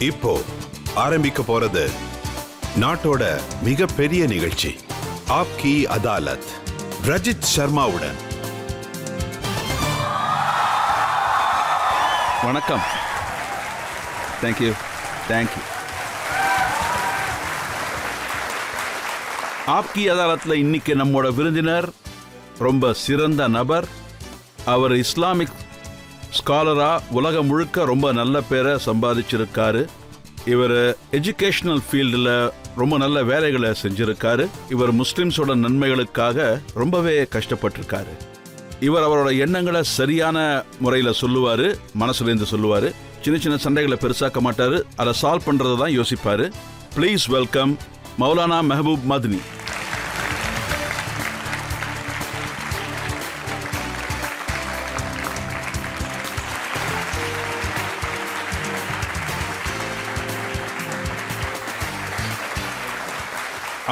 இப்போ ஆரம்பிக்க போறது நாட்டோட மிகப்பெரிய நிகழ்ச்சி ஆப்கி அதாலத் ரஜித் சர்மாவுடன். வணக்கம். தேங்க்யூ. ஆப்கி அதாலத்தில் இன்னைக்கு நம்மோட விருந்தினர் ரொம்ப சிறந்த நபர். அவர் இஸ்லாமிக் ஸ்காலரா உலகம் முழுக்க ரொம்ப நல்ல பேரை சம்பாதிச்சிருக்காரு. இவர் எஜுகேஷனல் ஃபீல்டில் ரொம்ப நல்ல வேலைகளை செஞ்சிருக்காரு. இவர் முஸ்லிம்ஸோட நன்மைகளுக்காக ரொம்பவே கஷ்டப்பட்டிருக்காரு. இவர் அவரோட எண்ணங்களை சரியான முறையில் சொல்லுவார், மனசுலேருந்து சொல்லுவார். சின்ன சின்ன சண்டைகளை பெருசாக்க மாட்டார், அதை சால்வ் பண்ணுறதை தான் யோசிப்பார். ப்ளீஸ் வெல்கம் மௌலானா மெஹபூப் மதனி.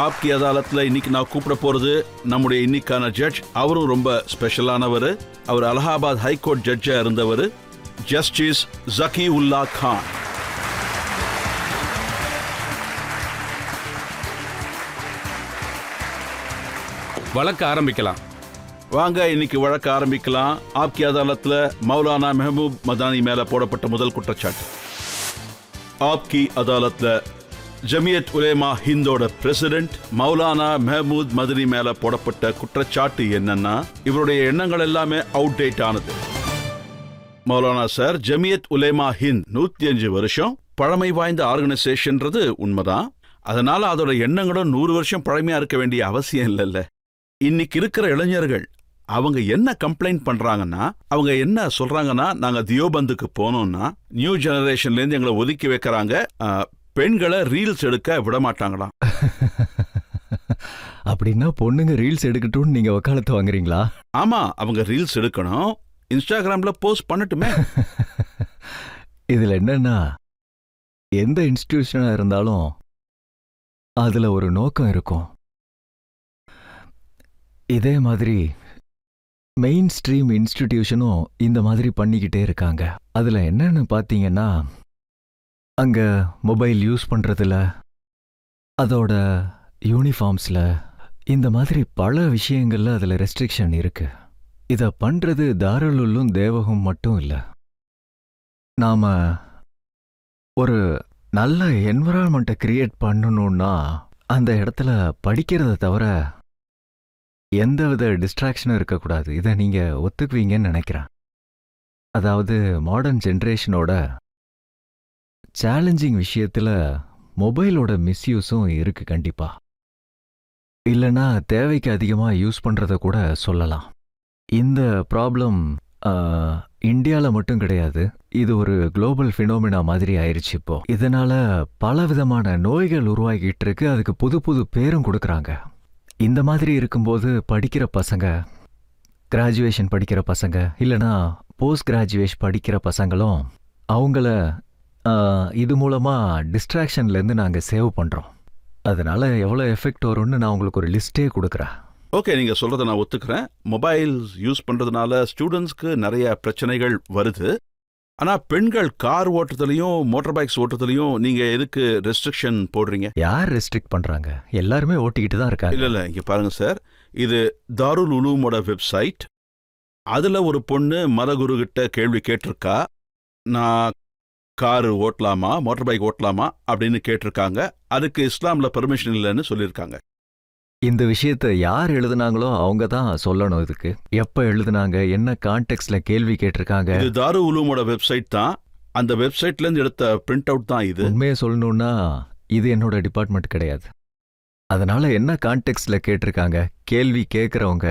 ஆப்கி அதாலத்தில் இன்னைக்கு நான் கூப்பிட போகிறது நம்முடைய இன்னைக்கான ஜட்ஜ். அவரும் ரொம்ப ஸ்பெஷலானவர். அவர் அலகாபாத் ஹைகோர்ட் ஜட்ஜாக இருந்தவர், ஜஸ்டிஸ் ஜக்கீஉல்லா கான். வழக்கு ஆரம்பிக்கலாம். வாங்க, இன்னைக்கு வழக்கு ஆரம்பிக்கலாம். ஆப்கி அதாலத்தில் மௌலானா மெஹபூப் மதானி மேலே போடப்பட்ட முதல் குற்றச்சாட்டு. ஆப்கி அதாலத்தில் ஜமியத் உலேமா ஹிந்தோட பிரசிடென்ட் மௌலானா மெஹமூத் மதனி மேல போடப்பட்ட குற்றச்சாட்டு என்னன்னா, இவருடைய எண்ணங்கள் எல்லாமே அவுட்டேட் ஆனது. மௌலானா சார், ஜமியத் உலேமா ஹிந்த் 105 வருஷம் பழமை வாய்ந்த ஆர்கனைசேஷன்றது உண்மைதான். அதனால அதோட எண்ணங்களும் 100 வருஷம் பழமையா இருக்க வேண்டிய அவசியம் இல்லைல்ல. இன்னைக்கு இருக்கிற இளைஞர்கள் அவங்க என்ன கம்ப்ளைண்ட் பண்றாங்கன்னா, அவங்க என்ன சொல்றாங்கன்னா, நாங்க தியோபந்துக்கு போனோம்னா நியூ ஜெனரேஷன்லேருந்து எங்களை ஒதுக்கி வைக்கிறாங்க, பெண்களை ரீல்ஸ் எடுக்க விட மாட்டாங்களாம். அப்படின்னா பொண்ணுங்க ரீல்ஸ் எடுக்கட்டும்னு நீங்க வக்காலத்து வாங்குறீங்களா? ஆமா, அவங்க ரீல்ஸ் எடுக்கணும், இன்ஸ்டாகிராம்ல போஸ்ட் பண்ணட்டுமே. இதுல என்னன்னா, எந்த இன்ஸ்டிடியூஷனா இருந்தாலும் அதுல ஒரு நோக்கம் இருக்கும். இதே மாதிரி மெயின் ஸ்ட்ரீம் இன்ஸ்டிடியூஷனும் இந்த மாதிரி பண்ணிக்கிட்டே இருக்காங்க. அதுல என்னன்னு பாத்தீங்கன்னா, அங்க மொபைல் யூஸ் பண்றதுல, அதோட யூனிஃபார்ம்ஸ்ல, இந்த மாதிரி பல விஷயங்கள்ல அதுல ரெஸ்ட்ரிக்ஷன் இருக்கு. இத பண்றது தாருல் உலூம் தேவகம் மட்டும் இல்ல. நாம ஒரு நல்ல என்விரான்மெண்ட்டை கிரியேட் பண்ணணும்னா அந்த இடத்துல படிக்கிறத தவிர எந்தவித டிஸ்ட்ராக்ஷனும் இருக்கக்கூடாது. இதை நீங்க ஒத்துக்குவீங்கன்னு நினைக்கிறேன். அதாவது மாடர்ன் ஜென்ரேஷனோட சேலஞ்சிங் விஷயத்துல மொபைலோட மிஸ்யூஸும் இருக்கு கண்டிப்பா. இல்லைன்னா தேவைக்கு அதிகமாக யூஸ் பண்றத கூட சொல்லலாம். இந்த ப்ராப்ளம் இந்தியாவில் மட்டும் கிடையாது, இது ஒரு குளோபல் ஃபினோமினா மாதிரி ஆயிடுச்சு இப்போ. இதனால பல விதமான நோய்கள் உருவாகிட்டு இருக்கு. அதுக்கு புது புது பேரும் கொடுக்குறாங்க. இந்த மாதிரி இருக்கும்போது படிக்கிற பசங்க, கிராஜுவேஷன் படிக்கிற பசங்க, இல்லைனா போஸ்ட் கிராஜுவேஷன் படிக்கிற பசங்களும் அவங்கள இது மூலமா டிஸ்ட்ராக்ஷன்லேருந்து நாங்கள் சேவ் பண்ணுறோம். அதனால எவ்வளோ எஃபெக்ட் வரும்னு நான் உங்களுக்கு ஒரு லிஸ்டே கொடுக்குறேன். ஓகே, நீங்கள் சொல்கிறத நான் ஒத்துக்கிறேன். மொபைல் யூஸ் பண்ணுறதுனால ஸ்டூடெண்ட்ஸ்க்கு நிறைய பிரச்சனைகள் வருது. ஆனால் பெண்கள் கார் ஓட்டுறதுலையும் மோட்டார் பைக்ஸ் ஓட்டுறதுலையும் நீங்கள் எதுக்கு ரெஸ்ட்ரிக்ஷன் போடுறீங்க? யார் ரெஸ்ட்ரிக்ட் பண்ணுறாங்க? எல்லாருமே ஓட்டிக்கிட்டு தான் இருக்காங்க. இல்லை, இங்கே பாருங்கள் சார், இது தாருல் உலூமோட வெப்சைட். அதில் ஒரு பொண்ணு மதகுரு கிட்ட கேள்வி கேட்டிருக்கா, நான் காரு ஓட்டலாமா, மோட்டார் பைக் ஓட்டலாமா அப்படின்னு கேட்டிருக்காங்க. அதுக்கு இஸ்லாம்ல பெர்மிஷன் இல்லைன்னு சொல்லியிருக்காங்க. இந்த விஷயத்த யார் எழுதுனாங்களோ அவங்க தான் சொல்லணும். இதுக்கு எப்ப எழுதுனாங்க, என்ன கான்டெக்ட்ல கேள்வி கேட்டிருக்காங்க. இது தாருல் உலூமோட வெப்சைட் தான். அந்த வெப்சைட்ல இருந்து எடுத்த பிரிண்ட் அவுட் தான் இது. உண்மையை சொல்லணும்னா இது என்னோட டிபார்ட்மெண்ட் கிடையாது. அதனால என்ன கான்டெக்ட்ல கேட்டிருக்காங்க, கேள்வி கேட்கறவங்க,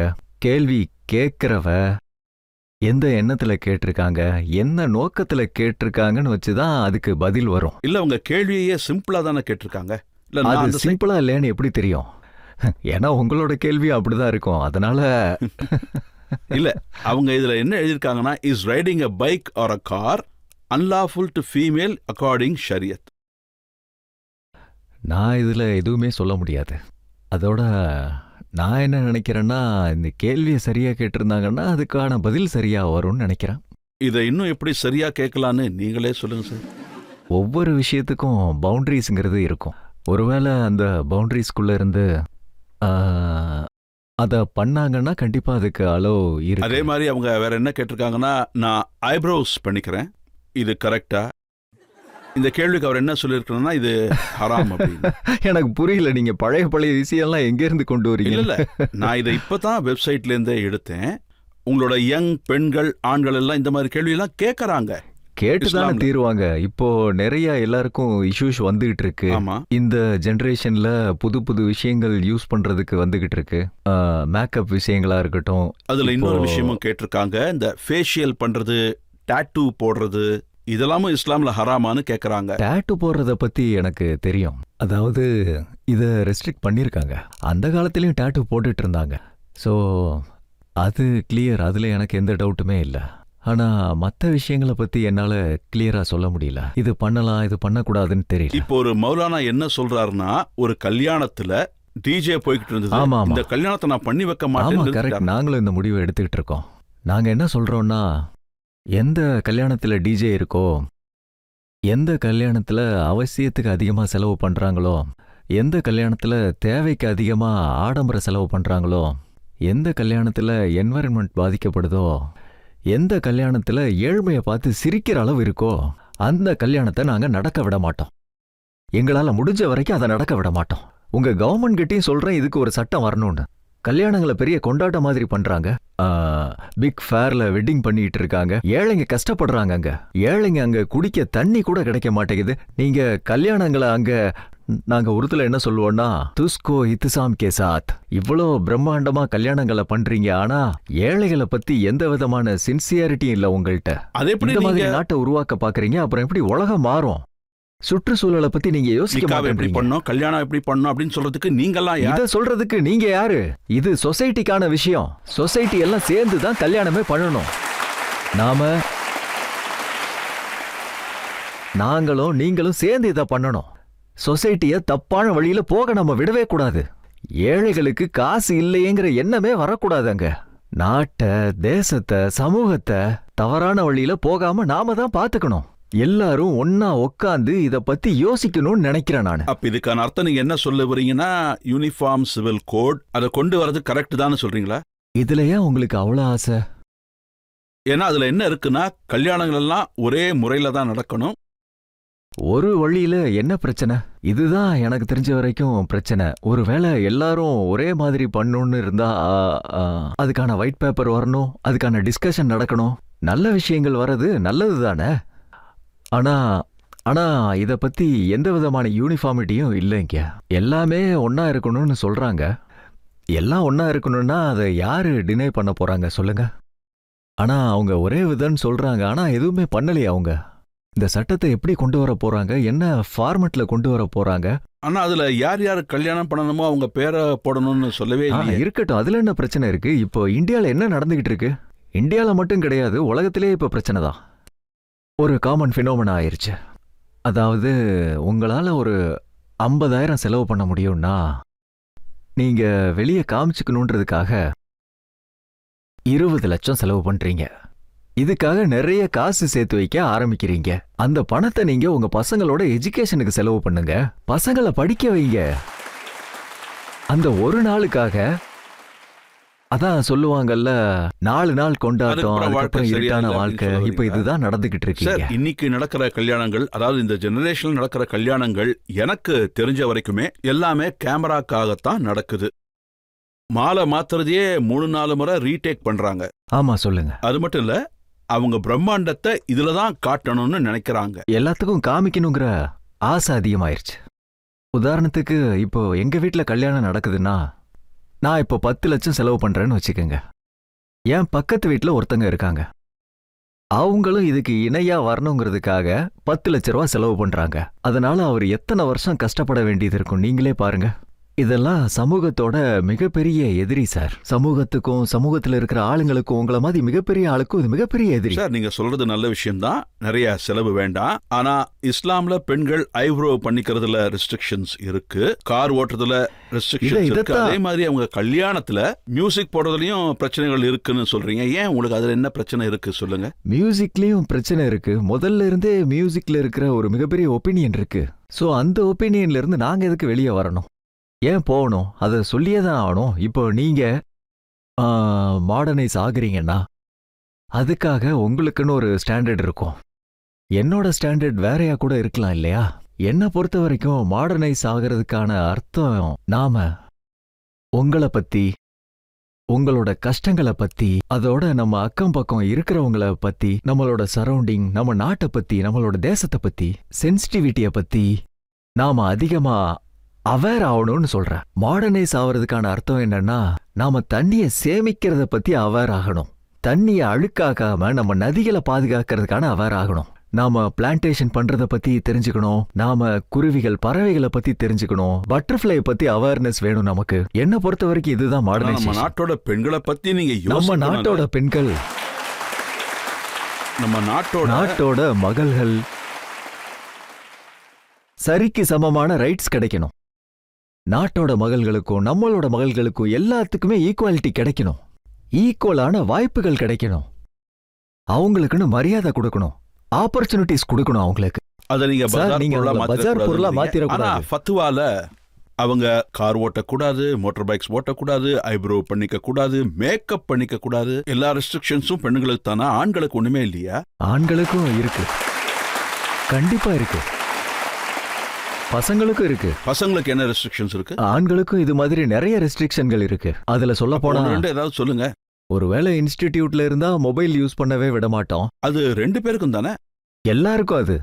கேள்வி கேட்கறவ எந்த எண்ணத்துல கேட்டிருக்காங்க, என்ன நோக்கத்துல கேட்டிருக்காங்கன்னு வச்சுதான் அதுக்கு பதில் வரும். இல்ல, உங்க கேள்வியே சிம்பிளா தானே கேட்டிருக்காங்க. அது சிம்பிளா இல்லைன்னு எப்படி தெரியும்? ஏன்னா உங்களோட கேள்வி அப்படிதான் இருக்கும். அதனால இல்ல, அவங்க இதுல என்ன எழுதியிருக்காங்கன்னா, is riding a bike or a car unlawful to female according ஷரியத். நான் இதுல எதுவுமே சொல்ல முடியாது. அதோட நான் என்ன நினைக்கிறேன்னா, இந்த கேள்வியை சரியா கேட்டிருந்தாங்கன்னா அதுக்கான பதில் சரியா வரும்னு நினைக்கிறேன். இதை இன்னும் எப்படி சரியா கேட்கலான்னு நீங்களே சொல்லுங்க சார். ஒவ்வொரு விஷயத்துக்கும் பவுண்டரிஸ்ங்கிறது இருக்கும். ஒருவேளை அந்த பவுண்டரிஸ்குள்ள இருந்து அதை பண்ணாங்கன்னா கண்டிப்பா அதுக்கு அளவு இருக்கு. அதே மாதிரி அவங்க வேற என்ன கேட்டிருக்காங்கன்னா, நான் ஐப்ரோஸ் பண்ணிக்கிறேன், இது கரெக்டா? இந்த கேள்விக்கு அவர் என்ன சொல்லியிருக்கணும்னா, இது ஹராம் அப்படின்னு. எனக்கு புரியல, நீங்க பழைய விஷயம்லாம் எங்க இருந்து கொண்டு வரீங்க? இல்ல நான் இதை இப்பதான் வெப்சைட்ல இருந்தே எடுத்தேன். உங்களோட யங் பெண்கள் ஆண்கள் எல்லாம் இந்த மாதிரி கேள்வி எல்லாம் கேட்கறாங்க. கேட்டுதானே தீருவாங்க. இப்போ நிறைய எல்லாருக்கும் இஷ்யூஸ் வந்துகிட்டு இருக்கு. ஆமா, இந்த ஜெனரேஷன்ல புது புது விஷயங்கள் யூஸ் பண்றதுக்கு வந்துகிட்டு இருக்கு. மேக்கப் விஷயங்களா இருக்கட்டும். அதுல இன்னொரு விஷயமும் கேட்டிருக்காங்க, இந்த ஃபேஷியல் பண்றது, டாட்டூ போடுறது, இதெல்லாமும் இஸ்லாம்ல ஹராமான்னு கேக்குறாங்க. டாட்டூ போடுறத பத்தி எனக்கு தெரியும். அதாவது இத ரெஸ்ட்ரிக்ட் பண்ணிருக்காங்க. அந்த காலத்திலயும் டாட்டூ போட்டுட்டு இருந்தாங்க. ஸோ அது கிளியர், அதுல எனக்கு எந்த டவுட்டுமே இல்லை. ஆனா மற்ற விஷயங்களை பத்தி என்னால கிளியரா சொல்ல முடியல. இது பண்ணலாம், இது பண்ணக்கூடாதுன்னு தெரியல. இப்போ ஒரு மௌலானா என்ன சொல்றாருன்னா, ஒரு கல்யாணத்துல டிஜே போய்கிட்டு இருந்தது, ஆமா, இந்த கல்யாணத்தை நான் பண்ணி வைக்க ஆமா, மாட்டேன். கரெக்ட். நாங்களும் இந்த முடிவை எடுத்துக்கிட்டு இருக்கோம். நாங்க என்ன சொல்றோம்னா, எந்த கல்யாணத்துல டிஜே இருக்கோ, எந்த கல்யாணத்துல அவசியத்துக்கு அதிகமா செலவு பண்றாங்களோ, எந்த கல்யாணத்துல தேவைக்கு அதிகமா ஆடம்பர செலவு பண்றாங்களோ, எந்த கல்யாணத்துல என்வாயன்மெண்ட் பாதிக்கப்படுதோ, எந்த கல்யாணத்துல ஏழ்மையை பார்த்து சிரிக்கிற அளவு இருக்கோ, அந்த கல்யாணத்தை நாங்க நடக்க விட மாட்டோம். எங்களால முடிஞ்ச வரைக்கும் அதை நடக்க விட மாட்டோம். உங்க கவர்மெண்ட் கிட்டயும் சொல்றேன், இதுக்கு ஒரு சட்டம் வரணும்னு. கல்யாணங்களை பெரிய கொண்டாட்ட மாதிரி பண்றாங்க. பிக் ஃபேர்ல வெட்டிங் பண்ணிட்டு இருக்காங்க. ஏழைங்க கஷ்டப்படுறாங்க. அங்க ஏழைங்க அங்க குடிக்க தண்ணி கூட கிடைக்க மாட்டேங்குது. நீங்க கல்யாணங்களை அங்க நாங்க உருத்துல என்ன சொல்லுவோம்னா, துஸ்கோ இத்துசாம் கே சாத். இவ்வளோ பிரம்மாண்டமா கல்யாணங்களை பண்றீங்க, ஆனா ஏழைகளை பத்தி எந்த விதமான சின்சியாரிட்டியும் இல்ல உங்கள்கிட்ட. இந்த மாதிரி நாட்டை உருவாக்க பாக்குறீங்க, அப்புறம் எப்படி உலகம் மாறும்? சுற்றுச்சூழலை பத்தி நீங்க யோசிக்க மாட்டேன்றீங்க. கல்யாணம் எப்படி பண்ணணும் அப்படின்னு சொல்றதுக்கு நீங்கெல்லாம் இத சொல்றதுக்கு நீங்க யாரு? இது சொசைட்டிக்கான விஷயம். சொசைட்டி எல்லாம் சேர்ந்து தான் கல்யாணமே பண்ணணும். நாங்களும் நீங்களும் சேர்ந்து இதை பண்ணணும். சொசைட்டிய தப்பான வழியில போக நம்ம விடவே கூடாது. ஏழைகளுக்கு காசு இல்லையேங்கிற எண்ணமே வரக்கூடாது. அங்க நாட்டை, தேசத்தை, சமூகத்தை தவறான வழியில போகாம நாம தான் பாத்துக்கணும். எல்லாரும் ஒன்னா உட்காந்து இத பத்தி யோசிக்கணும்னு நினைக்கிறேன் நான். அப்ப இதுக்கான அர்த்தம் நீங்க என்ன சொல்ல வரீங்கன்னா, யூனிஃபார்ம் சிவில் கோட் அதை கொண்டு வரது கரெக்ட் தான் சொல்றீங்களா? இதுல ஏன் உங்களுக்கு அவ்வளவு ஆசை? ஏன்னா அதுல என்ன இருக்குன்னா, கல்யாணங்கள் எல்லாம் ஒரே முறையில தான் நடக்கணும். ஒரு வழியில என்ன பிரச்சனை? இதுதான் எனக்கு தெரிஞ்ச வரைக்கும் பிரச்சனை. ஒருவேளை எல்லாரும் ஒரே மாதிரி பண்ணணும்னு இருந்தா அதுக்கான ஒயிட் பேப்பர் வரணும், அதுக்கான டிஸ்கஷன் நடக்கணும். நல்ல விஷயங்கள் வர்றது நல்லது தானே. ஆனா இத பத்தி எந்த விதமான யூனிஃபார்மிட்டியும் இல்லைங்க. எல்லாமே ஒன்னா இருக்கணும்னு சொல்றாங்க. எல்லாம் ஒன்னா இருக்கணும்னா அதை யாரு டினை பண்ண போறாங்க சொல்லுங்க? ஆனா அவங்க ஒரே விதம்னு சொல்றாங்க, ஆனா எதுவுமே பண்ணலையே அவங்க. இந்த சட்டத்தை எப்படி கொண்டு வர போறாங்க? என்ன ஃபார்மெட்ல கொண்டு வர போறாங்க? ஆனா அதுல யார் யார் கல்யாணம் பண்ணணுமோ அவங்க பேரை போடணும்னு சொல்லவே இல்லை. இருக்கட்டும், அதுல என்ன பிரச்சனை இருக்கு? இப்போ இந்தியால என்ன நடந்துகிட்டு இருக்கு? இந்தியால மட்டும் கிடையாது, உலகத்திலே இப்ப பிரச்சனை தான். ஒரு காமன் ஃபினோமெனா ஆயிருச்சு. அதாவது உங்களால ஒரு 50,000 செலவு பண்ண முடியும்னா, நீங்க வெளியே காமிச்சுக்கணுன்றதுக்காக 20 லட்சம் செலவு பண்றீங்க. இதுக்காக நிறைய காசு சேர்த்து வைக்க ஆரம்பிக்கிறீங்க. அந்த பணத்தை நீங்க உங்க பசங்களோட எஜுகேஷனுக்கு செலவு பண்ணுங்க. பசங்களை படிக்க வைங்க. அந்த ஒரு நாளுக்காக அதான் சொல்லுவாங்கல்ல, 4 நாள் கொண்டாட்டம், அதுக்கப்புறம் இருட்டான வாழ்க்கை. இப்ப இதுதான் நடந்துகிட்டு இருக்கு. இன்னைக்கு நடக்கிற கல்யாணங்கள், அதாவது இந்த ஜெனரேஷன் நடக்கிற கல்யாணங்கள் எனக்கு தெரிஞ்ச வரைக்குமே எல்லாமே கேமராக்காகத்தான் நடக்குது. மாலை மாத்துறதையே 3-4 முறை ரீடேக் பண்றாங்க. ஆமா, சொல்லுங்க. அது மட்டும் இல்ல, அவங்க பிரம்மாண்டத்தை இதுலதான் காட்டணும்னு நினைக்கிறாங்க. எல்லாத்துக்கும் காமிக்கணுங்கிற ஆசை அதிகமாயிருச்சு. உதாரணத்துக்கு இப்போ எங்க வீட்டுல கல்யாணம் நடக்குதுன்னா, நான் இப்போ 10 லட்சம் செலவு பண்றேன்னு வச்சுக்கோங்க. என் பக்கத்து வீட்டுல ஒருத்தங்க இருக்காங்க. அவங்களும் இதுக்கு இணையா வரணுங்கிறதுக்காக 10 லட்ச ரூபா செலவு பண்றாங்க. அதனால அவர் எத்தனை வருஷம் கஷ்டப்பட வேண்டியது இருக்கும் நீங்களே பாருங்க. இதெல்லாம் சமூகத்தோட மிகப்பெரிய எதிரி சார். சமூகத்துக்கும் சமூகத்துல இருக்கிற ஆளுங்களுக்கும் உங்களை மாதிரி மிகப்பெரிய ஆளுக்கும் இது மிகப்பெரிய எதிரி. சார் நீங்க சொல்றது நல்ல விஷயம்தான், நிறைய செலவு வேண்டாம். ஆனா இஸ்லாம்ல பெண்கள் ஐப்ரோ பண்ணிக்கிறதுல ரெஸ்ட்ரிக்ஷன்ஸ் இருக்கு, கார் ஓட்டுறதுல ரெஸ்ட்ரிக்ஷன்ஸ் இருக்கு. அதே மாதிரி அவங்க கல்யாணத்துல மியூசிக் போடுறதுலயும் பிரச்சனைகள் இருக்குன்னு சொல்றீங்க. ஏன் உங்களுக்கு அதுல என்ன பிரச்சனை இருக்கு சொல்லுங்க. மியூசிக்லயும் பிரச்சனை இருக்கு. முதல்ல இருந்தே மியூசிக்ல இருக்கிற ஒரு மிகப்பெரிய ஒப்பீனியன் இருக்கு. சோ அந்த ஒப்பீனியன்ல இருந்து நாங்க எதுக்கு வெளியே வரணும், ஏன் போகணும்? அதை சொல்லியே தான் ஆகணும். இப்போ நீங்க மாடர்னைஸ் ஆகுறீங்கன்னா அதுக்காக உங்களுக்குன்னு ஒரு ஸ்டாண்டர்ட் இருக்கும். என்னோட ஸ்டாண்டர்ட் வேறையா கூட இருக்கலாம் இல்லையா? என்னை பொறுத்த வரைக்கும் மாடர்னைஸ் ஆகிறதுக்கான அர்த்தம் நாம உங்களை பத்தி, உங்களோட கஷ்டங்களை பத்தி, அதோட நம்ம அக்கம் பக்கம் இருக்கிறவங்கள பத்தி, நம்மளோட சரௌண்டிங், நம்ம நாட்டை பத்தி, நம்மளோட தேசத்தை பத்தி, சென்சிட்டிவிட்டியை பத்தி நாம அதிகமா அவேர் ஆகணும்னு சொல்றேன். மாடர்னைஸ் ஆகிறதுக்கான அர்த்தம் என்னன்னா, நாம தண்ணியை சேமிக்கிறத பத்தி அவேர் ஆகணும். தண்ணியை அழுக்காக்காம நம்ம நதிகளை பாதுகாக்கிறதுக்கான அவேர் ஆகணும். நாம பிளான்டேஷன் பண்றத பத்தி தெரிஞ்சுக்கணும். நாம குருவிகள் பறவைகளை பத்தி தெரிஞ்சுக்கணும். பட்டர்ஃப்ளை பத்தி அவேர்னஸ் வேணும் நமக்கு. என்ன பொறுத்த வரைக்கும் இதுதான் மாடர்னைசேஷன். நம்ம நாட்டோட பெண்களை பத்தி நீங்க நம்ம நாட்டோட பெண்கள், நம்ம நாட்டோட மகள்கள் சரிக்கு சமமான ரைட்ஸ் கிடைக்கணும். நாட்டோட மகள்களுக்கும் நம்மளோட மகள்களுக்கும் எல்லாத்துக்குமே ஈக்குவாலிட்டி கிடைக்கணும். ஈக்குவலான வாய்ப்புகள் கிடைக்கணும். அவங்களுக்குன்னு மரியாதை கொடுக்கணும், ஆப்பர்ச்சுனிட்டிஸ் கொடுக்கணும் அவங்களுக்கு. அத நீங்க பஜார் பொருளா மாத்திரக்கூடாது. ஃபத்வால அவங்க கார் ஓட்டக்கூடாது, மோட்டார் பைக்ஸ் ஓட்டக்கூடாது, ஐப்ரோ பண்ணிக்க கூடாது, மேக்கப் பண்ணிக்க கூடாது, எல்லா ரெஸ்ட்ரிக்ஷன்ஸும் பெண்களுக்கு தானா? ஆண்களுக்கு ஒண்ணுமே இல்லையா? ஆண்களுக்கும் இருக்கு, கண்டிப்பா இருக்கு. பசங்களுக்கும் இருக்கு. பசங்களுக்கு என்ன ரெஸ்ட்ரிக்ஷன்ஸ் இருக்கு? ஆண்களுக்கும் இது மாதிரி நிறைய ரெஸ்ட்ரிக்ஷன்கள் இருக்கு. அதுல சொல்ல போனா ஏதாவது சொல்லுங்க. ஒருவேளை இன்ஸ்டிடியூட்ல இருந்தா மொபைல் யூஸ் பண்ணவே விட மாட்டோம். அது 2 பேருக்கும் தானே? எல்லாருக்கும். அது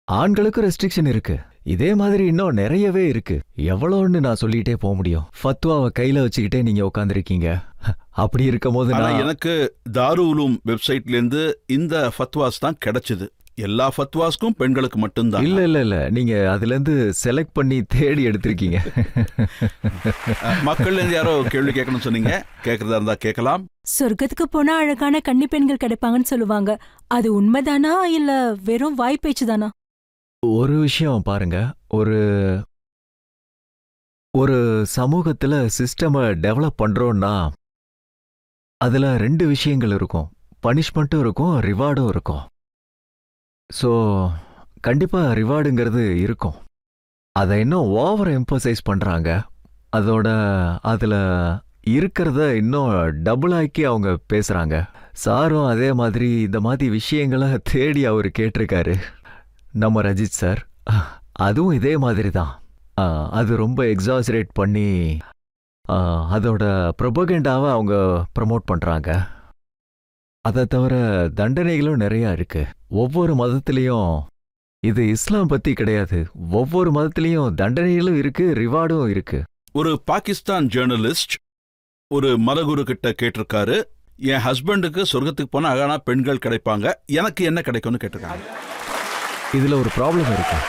ஆண்களுக்கும் ரெஸ்ட்ரிக்ஷன் இருக்கு. இதே மாதிரி இன்னும் நிறையவே இருக்கு. எவ்வளோன்னு நான் சொல்லிட்டே போக முடியும். ஃபத்வாவை கையில வச்சுக்கிட்டே நீங்க உட்காந்துருக்கீங்க. அப்படி இருக்கும் போது எனக்கு தாரு உலூம் வெப்சைட்ல இருந்து இந்த ஃபத்வாஸ் தான் கிடைச்சது. எல்லா ஃபத்வாஸ்க்கும் பெண்களுக்கு மட்டும்தான். இல்ல இல்ல இல்ல, நீங்க அதுல இருந்து செலக்ட் பண்ணி தேடி எடுத்திருக்கீங்க. மக்கள்ல இருந்து யாரோ கேள்வி கேட்கணும்னு சொன்னீங்க, கேட்கறதா இருந்தா கேட்கலாம். சொர்க்கத்துக்கு போனா அழகான கன்னி பெண்கள் கிடைப்பாங்கன்னு சொல்லுவாங்க. அது உண்மைதானா இல்ல வெறும் வாய்ப்பேச்சு தானா? ஒரு விஷயம் பாருங்க, ஒரு சமூகத்துல சிஸ்டமை டெவலப் பண்றோம்னா அதுல 2 விஷயங்கள் இருக்கும். பனிஷ்மெண்ட்டும் இருக்கும், ரிவார்டும் இருக்கும். ஸோ கண்டிப்பாக ரிவார்டுங்கிறது இருக்கும். அதை இன்னும் ஓவர் எம்பசைஸ் பண்ணுறாங்க. அதில் இருக்கிறத இன்னும் டபுள் ஆக்கி அவங்க பேசுகிறாங்க. சாரும் அதே மாதிரி இந்த மாதிரி விஷயங்களை தேடி அவர் கேட்டிருக்காரு, நம்ம ரஜித் சார். அதுவும் இதே மாதிரி தான். அது ரொம்ப எக்ஸாஜரேட் பண்ணி அதோட ப்ரொபகண்டாவை அவங்க ப்ரமோட் பண்ணுறாங்க. அதை தவிர தண்டனைகளும் நிறையா இருக்கு. ஒவ்வொரு மதத்திலையும், இது இஸ்லாம் பத்தி கிடையாது, ஒவ்வொரு மதத்திலையும் தண்டனைகளும் இருக்கு, ரிவார்டும் இருக்கு. ஒரு பாகிஸ்தான் ஜேர்னலிஸ்ட் ஒரு மதகுரு கிட்ட கேட்டிருக்காரு, என் ஹஸ்பண்டுக்கு சொர்க்கத்துக்கு போனா அழகான பெண்கள் கிடைப்பாங்க, எனக்கு என்ன கிடைக்கும்னு கேட்டிருக்காங்க. இதுல ஒரு ப்ராப்ளம் இருக்கு.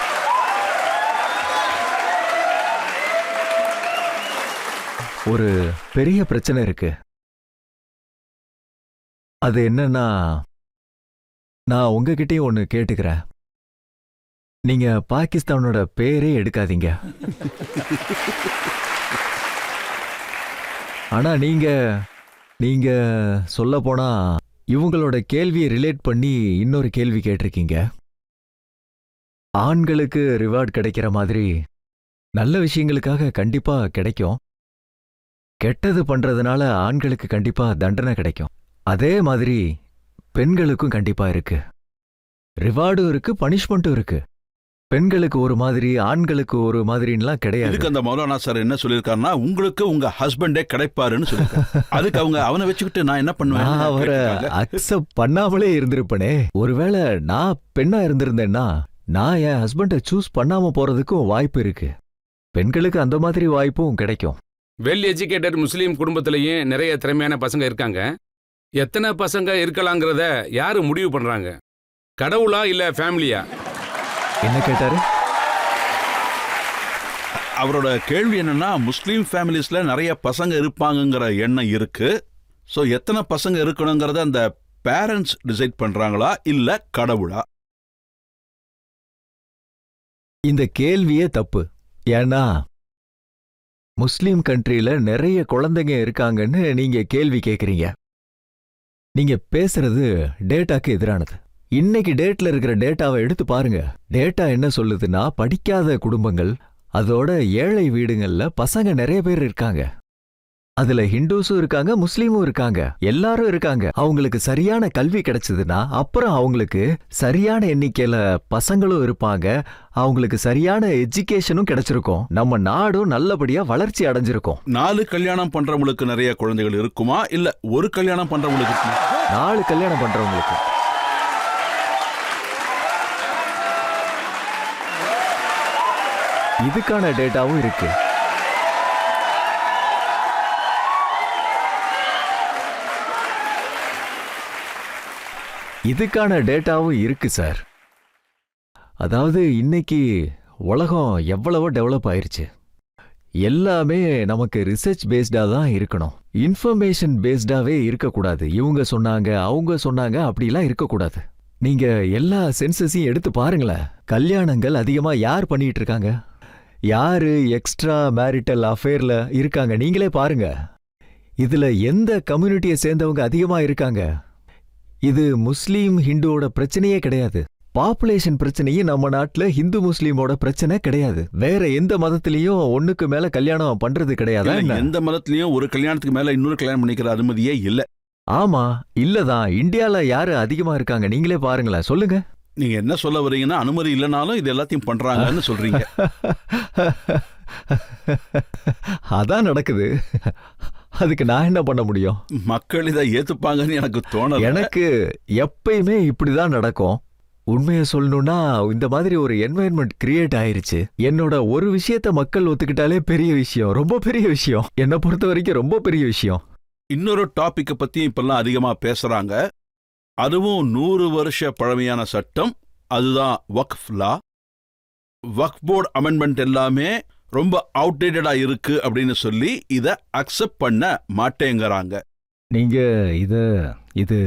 ஒரு பெரிய பிரச்சனை இருக்கு. அது என்னன்னா, நான் உங்ககிட்டயும் ஒன்று கேட்டுக்கிறேன். நீங்க பாகிஸ்தானோட பேரே எடுக்காதீங்க. ஆனா நீங்க சொல்ல போனா இவங்களோட கேள்வியை ரிலேட் பண்ணி இன்னொரு கேள்வி கேட்டிருக்கீங்க. ஆண்களுக்கு ரிவார்ட் கிடைக்கிற மாதிரி நல்ல விஷயங்களுக்காக கண்டிப்பா கிடைக்கும். கெட்டது பண்றதுனால ஆண்களுக்கு கண்டிப்பா தண்டனை கிடைக்கும். அதே மாதிரி பெண்களுக்கும் கண்டிப்பா இருக்கு. ரிவார்டும் இருக்கு, பனிஷ்மெண்ட்டும் இருக்கு. பெண்களுக்கு ஒரு மாதிரி, ஆண்களுக்கு ஒரு மாதிரின்லாம் கிடையாது. இதுக்கு அந்த மௌலானா சார் என்ன சொல்லியிருக்காருன்னா, உங்களுக்கு உங்க ஹஸ்பண்டே கிடைப்பாருன்னு சொல்லியிருக்காரு. அதுக்கு அவனை வச்சுக்கிட்டு நான் என்ன பண்ணுவேன்? நான் அவரை அக்செப்ட் பண்ணாமலே இருந்திருப்பனே. ஒருவேளை நான் பெண்ணா இருந்திருந்தேன்னா நான் என் ஹஸ்பண்டை சூஸ் பண்ணாம போறதுக்கும் வாய்ப்பு இருக்கு. பெண்களுக்கு அந்த மாதிரி வாய்ப்பும் கிடைக்கும். வெல் எஜுகேட்டட் முஸ்லீம் குடும்பத்திலையும் நிறைய திறமையான பசங்க இருக்காங்க. எத்தனை பசங்க இருக்கலாங்கிறத யாரு முடிவு பண்றாங்க? கடவுளா இல்ல ஃபேமிலியா? என்ன கேட்டாரு? அவரோட கேள்வி என்னன்னா, முஸ்லீம் ஃபேமிலிஸ்ல நிறைய பசங்க இருப்பாங்கங்கிற எண்ணம் இருக்கு. ஸோ எத்தனை பசங்க இருக்கணுங்கிறத அந்த பேரண்ட்ஸ் டிசைட் பண்றாங்களா இல்ல கடவுளா? இந்த கேள்வியே தப்பு. ஏன்னா முஸ்லீம் கண்ட்ரியில நிறைய குழந்தைங்க இருக்காங்கன்னு நீங்க கேள்வி கேக்குறீங்க. நீங்க பேசுறது டேட்டாக்கு எதிரானது. இன்னைக்கு டேட்ல இருக்கிற டேட்டாவை எடுத்து பாருங்க. டேட்டா என்ன சொல்லுதுன்னா, படிக்காத குடும்பங்கள், அதோட ஏழை வீடுகள்ல பசங்க நிறைய பேர் இருக்காங்க. அதுல ஹிந்துஸும் இருக்காங்க, முஸ்லீமும் இருக்காங்க, எல்லாரும் இருக்காங்க. அவங்களுக்கு சரியான கல்வி கிடைச்சதுன்னா அப்புறம் அவங்களுக்கு சரியான எண்ணிக்கையில பசங்களும் இருப்பாங்க, அவங்களுக்கு சரியான எஜுகேஷனும் கிடைச்சிருக்கும், நம்ம நாடும் நல்லபடியா வளர்ச்சி அடைஞ்சிருக்கும். 4 கல்யாணம் பண்றவங்களுக்கு நிறைய குழந்தைகள் இருக்குமா இல்ல ஒரு கல்யாணம் பண்றவங்களுக்கு இருக்குமா? 4 கல்யாணம் பண்றவங்களுக்கு. இதுக்கான டேட்டாவும் இருக்கு. இதுக்கான டேட்டாவும் இருக்கு சார். அதாவது இன்னைக்கு உலகம் எவ்வளவோ டெவலப் ஆயிருச்சு. எல்லாமே நமக்கு ரிசர்ச் பேஸ்டா தான் இருக்கணும், இன்ஃபர்மேஷன் பேஸ்டாவே இருக்கக்கூடாது. இவங்க சொன்னாங்க, அவங்க சொன்னாங்க, அப்படிலாம் இருக்கக்கூடாது. நீங்க எல்லா சென்சஸையும் எடுத்து பாருங்களேன். கல்யாணங்கள் அதிகமா யார் பண்ணிட்டு இருக்காங்க, யாரு எக்ஸ்ட்ரா மேரிட்டல் அஃபேர்ல இருக்காங்க, நீங்களே பாருங்க. இதுல எந்த கம்யூனிட்டியை சேர்ந்தவங்க அதிகமா இருக்காங்க? இது முஸ்லீம் ஹிந்துவோட பிரச்சனையே கிடையாது. பாப்புலேஷன் பிரச்சனையும் நம்ம நாட்டுல ஹிந்து முஸ்லீமோட பிரச்சனை கிடையாது. வேற எந்த மதத்திலையும் ஒண்ணுக்கு மேல கல்யாணம் பண்றது கிடையாது. எந்த மதத்திலையும் ஒரு கல்யாணத்துக்கு மேல இன்னொரு கல்யாணம் பண்ணிக்கிற அனுமதியே இல்ல. ஆமா, இல்லதான். இந்தியால யாரு அதிகமா இருக்காங்க நீங்களே பாருங்களேன், சொல்லுங்க. நீங்க என்ன சொல்ல வரீங்கன்னா, அனுமதி இல்லைனாலும் இது எல்லாத்தையும் பண்றாங்கன்னு சொல்றீங்க. அதான் நடக்குது. அதுக்கு நான் என்ன பண்ண முடியும்? மக்கள் இதை ஏத்துப்பாங்கன்னு எனக்கு தோணல. எனக்கு எப்பயுமே இப்படிதான் நடக்கும். உண்மையை சொல்லணும்னா, இந்த மாதிரி ஒரு என்வாயன்மெண்ட் கிரியேட் ஆயிருச்சு. என்னோட ஒரு விஷயத்த மக்கள் ஒத்துக்கிட்டாலே பெரிய விஷயம், ரொம்ப பெரிய விஷயம். என்னை பொறுத்த வரைக்கும் ரொம்ப பெரிய விஷயம். இன்னொரு டாபிக்கை பத்தி இப்பெல்லாம் அதிகமா பேசுறாங்க. அதுவும் 100 வருஷ பழமையான சட்டம். அதுதான் வக்ஃப் லா. வக்ஃப் போர்டு அமெண்ட்மெண்ட் எல்லாமே ரொம்ப அவுடேட்டடா இருக்கு அப்படின்னு சொல்லி இதை அக்செப்ட் பண்ண மாட்டேங்கிறாங்க. நீங்க இது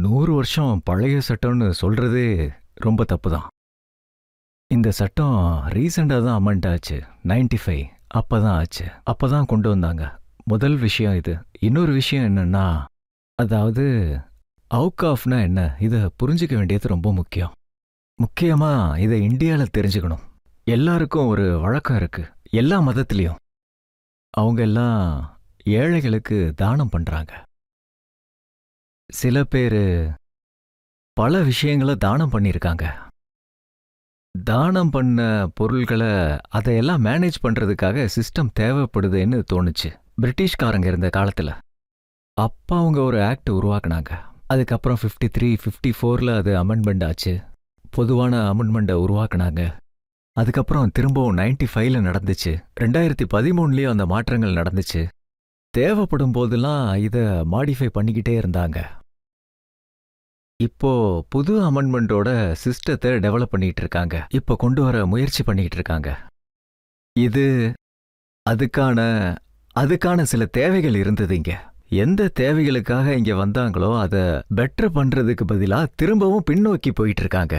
100 வருஷம் பழைய சட்டம்னு சொல்றதே ரொம்ப தப்பு தான். இந்த சட்டம் ரீசெண்டாக தான் அமெண்ட் ஆச்சு. 95 அப்பதான் ஆச்சு. அப்பதான் கொண்டு வந்தாங்க. முதல் விஷயம் இது. இன்னொரு விஷயம் என்னன்னா, அதாவது அவுகாஃப்னா என்ன, இதை புரிஞ்சுக்க வேண்டியது ரொம்ப முக்கியம். முக்கியமா இதை இந்தியால தெரிஞ்சுக்கணும். எல்லாருக்கும் ஒரு வழக்கம் இருக்கு, எல்லா மதத்திலையும். அவங்க எல்லாம் ஏழைகளுக்கு தானம் பண்றாங்க. சில பேரு பல விஷயங்களை தானம் பண்ணியிருக்காங்க. தானம் பண்ண பொருள்களை அதையெல்லாம் மேனேஜ் பண்றதுக்காக சிஸ்டம் தேவைப்படுதுன்னு தோணுச்சு பிரிட்டிஷ்காரங்க இருந்த காலத்துல. அப்ப அவங்க ஒரு ஆக்ட் உருவாக்குனாங்க. அதுக்கப்புறம் 53, 54ல அது அமெண்ட்மெண்ட் ஆச்சு. பொதுவான அமெண்ட்மெண்ட்டை உருவாக்குனாங்க. அதுக்கப்புறம் திரும்பவும் 95ல நடந்துச்சு. 2013லயும் அந்த மாற்றங்கள் நடந்துச்சு. தேவைப்படும் போதெல்லாம் இதை மாடிஃபை பண்ணிக்கிட்டே இருந்தாங்க. இப்போ புது அமெண்ட்மெண்டோட சிஸ்டத்தை டெவலப் பண்ணிட்டு இருக்காங்க. இப்போ கொண்டு வர முயற்சி பண்ணிட்டு இருக்காங்க. இது அதுக்கான சில தேவைகள் இருந்தது. இங்க எந்த தேவைகளுக்காக இங்க வந்தாங்களோ அதை பெட்டர் பண்றதுக்கு பதிலா திரும்பவும் பின்னோக்கி போயிட்டு இருக்காங்க.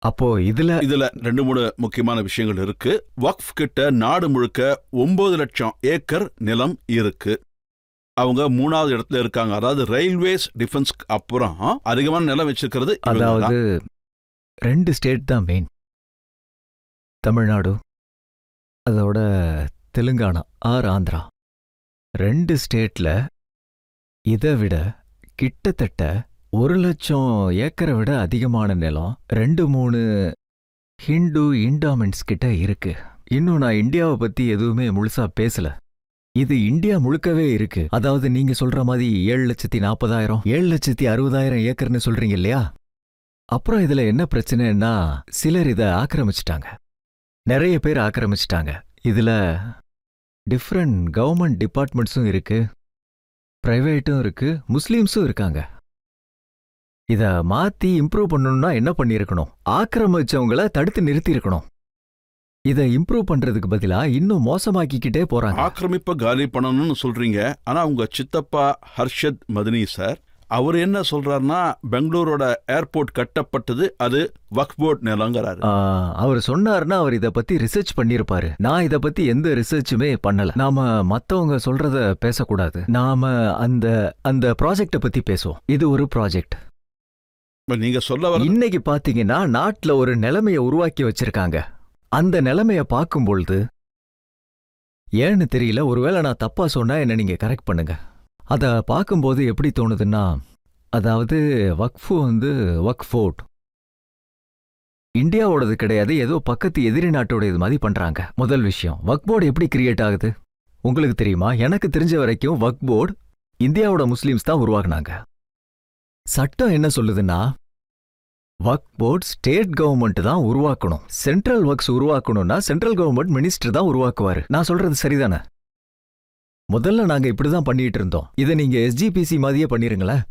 அப்போ இதுல 2-3 முக்கியமான விஷயங்கள் இருக்கு. வக்ஃப் கிட்ட நாடு முழுக்க 9 லட்சம் ஏக்கர் நிலம் இருக்கு. அவங்க 3வது இடத்துல இருக்காங்க. அதாவது ரயில்வேஸ் டிஃபென்ஸ் அப்புறம் அதிகமான நிலம் வச்சிருக்கிறது. அதாவது 2 ஸ்டேட் தான் மெயின், தமிழ்நாடு அதோட தெலுங்கானா ஆர் ஆந்திரா. 2 ஸ்டேட்ல இதை விட கிட்டத்தட்ட 1 லட்சம் ஏக்கரை விட அதிகமான நிலம் 2-3 ஹிந்து இண்டாமெண்ட்ஸ் கிட்ட இருக்கு. இன்னும் நான் இந்தியாவை பத்தி எதுவுமே முழுசா பேசல. இது இந்தியா முழுக்கவே இருக்கு. அதாவது நீங்க சொல்ற மாதிரி 7,40,000 7,60,000 ஏக்கர்னு சொல்றீங்க இல்லையா? அப்புறம் இதுல என்ன பிரச்சனைன்னா, சிலர் இதை ஆக்கிரமிச்சிட்டாங்க. நிறைய பேர் ஆக்கிரமிச்சிட்டாங்க. இதுல டிஃப்ரெண்ட் கவர்மெண்ட் டிபார்ட்மெண்ட்ஸும் இருக்கு, பிரைவேட்டும் இருக்கு, முஸ்லீம்ஸும் இருக்காங்க. இத மாத்தி இம்ப்ரூவ் பண்ணணும்னா என்ன பண்ணிருக்கணும்? ஆக்கிரமிச்சவங்கள தடுத்து நிறுத்தி இருக்கணும். இதை இம்ப்ரூவ் பண்றதுக்கு பதிலா இன்னும் மோசமாக்கிக்கிட்டே போறாங்க. ஆக்கிரமிப்பை காலி பண்ணணும்னு சொல்றீங்க. ஆனா உங்க சித்தப்பா ஹர்ஷத் மதனி சார் அவர் என்ன சொல்றாருன்னா, பெங்களூரோட ஏர்போர்ட் கட்டப்பட்டது அது வக்ஃப் போர்ட் நிலங்கிறாரு. அவர் சொன்னாருன்னா அவர் இத பத்தி ரிசர்ச் பண்ணிருப்பாரு. நான் இத பத்தி எந்த ரிசர்ச்சுமே பண்ணல. நாம மத்தவங்க சொல்றத பேசக்கூடாது. நாம அந்த அந்த ப்ராஜெக்ட பத்தி பேசுவோம். இது ஒரு ப்ராஜெக்ட். நீங்க சொல்ல வர இன்னைக்கு பாத்தீங்கன்னா நாட்டுல ஒரு நிலைமைய உருவாக்கி வச்சிருக்காங்க. அந்த நிலைமைய பார்க்கும்பொழுது ஏன்னு தெரியல, ஒருவேளை நான் தப்பா சொன்னா என்ன நீங்க கரெக்ட் பண்ணுங்க. அத பார்க்கும்போது எப்படி தோணுதுன்னா, அதாவது வக்ஃப் வக்ஃப் போர்ட் இந்தியாவோடது கிடையாது, ஏதோ பக்கத்து எதிரி நாட்டோட இது மாதிரி பண்றாங்க. முதல் விஷயம், வக்ஃப் போர்டு எப்படி கிரியேட் ஆகுது உங்களுக்கு தெரியுமா? எனக்கு தெரிஞ்ச வரைக்கும் வக்ஃப் போர்டு இந்தியாவோட முஸ்லிம்ஸ் தான் உருவாக்குனாங்க. சட்டம் என்ன சொல்லுதுன்னா, வக்ஃப் போர்ட் ஸ்டேட் கவர்மெண்ட் தான் உருவாக்கணும். சென்ட்ரல் வக்ஸ் உருவாக்கணும்னா சென்ட்ரல் கவர்மெண்ட் மினிஸ்டர் தான் உருவாக்குவாரு. நான் சொல்றது சரிதானே? முதல்ல நாங்க இப்படிதான் பண்ணிட்டு இருந்தோம். இதை நீங்க எஸ்ஜிபிசி மாதிரியே பண்ணிருங்களேன்.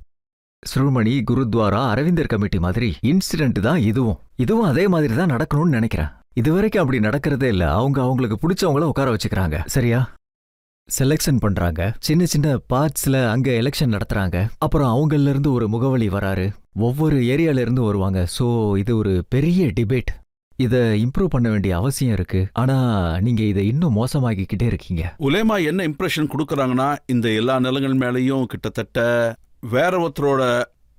ஸ்ரூமணி, குருத்வாரா, அரவிந்தர் கமிட்டி மாதிரி இன்சிடென்ட் தான் இதுவும் அதே மாதிரி தான் நடக்கணும்னு நினைக்கிறேன். இதுவரைக்கும் அப்படி நடக்கிறதே இல்ல. அவங்களுக்கு பிடிச்சவங்கள உட்கார வச்சுக்கிறாங்க, சரியா? செலெக்ஷன் பண்றாங்க, சின்ன சின்ன பார்ட்ஸ்ல அங்க எலெக்ஷன் நடத்துறாங்க. அப்புறம் அவங்கல இருந்து ஒரு முகவலி வராரு, ஒவ்வொரு ஏரியால இருந்து வருவாங்க. சோ இது ஒரு பெரிய டிபேட். இத இம்ப்ரூவ் பண்ண வேண்டிய அவசியம் இருக்கு. ஆனா நீங்க இதை இன்னும் மோசமாக்கிக்கிட்டே இருக்கீங்க. உலேமா என்ன இம்ப்ரெஷன் கொடுக்கறாங்கன்னா, இந்த எல்லா நிலங்கள் மேலேயும் கிட்டத்தட்ட வேற ஒருத்தரோட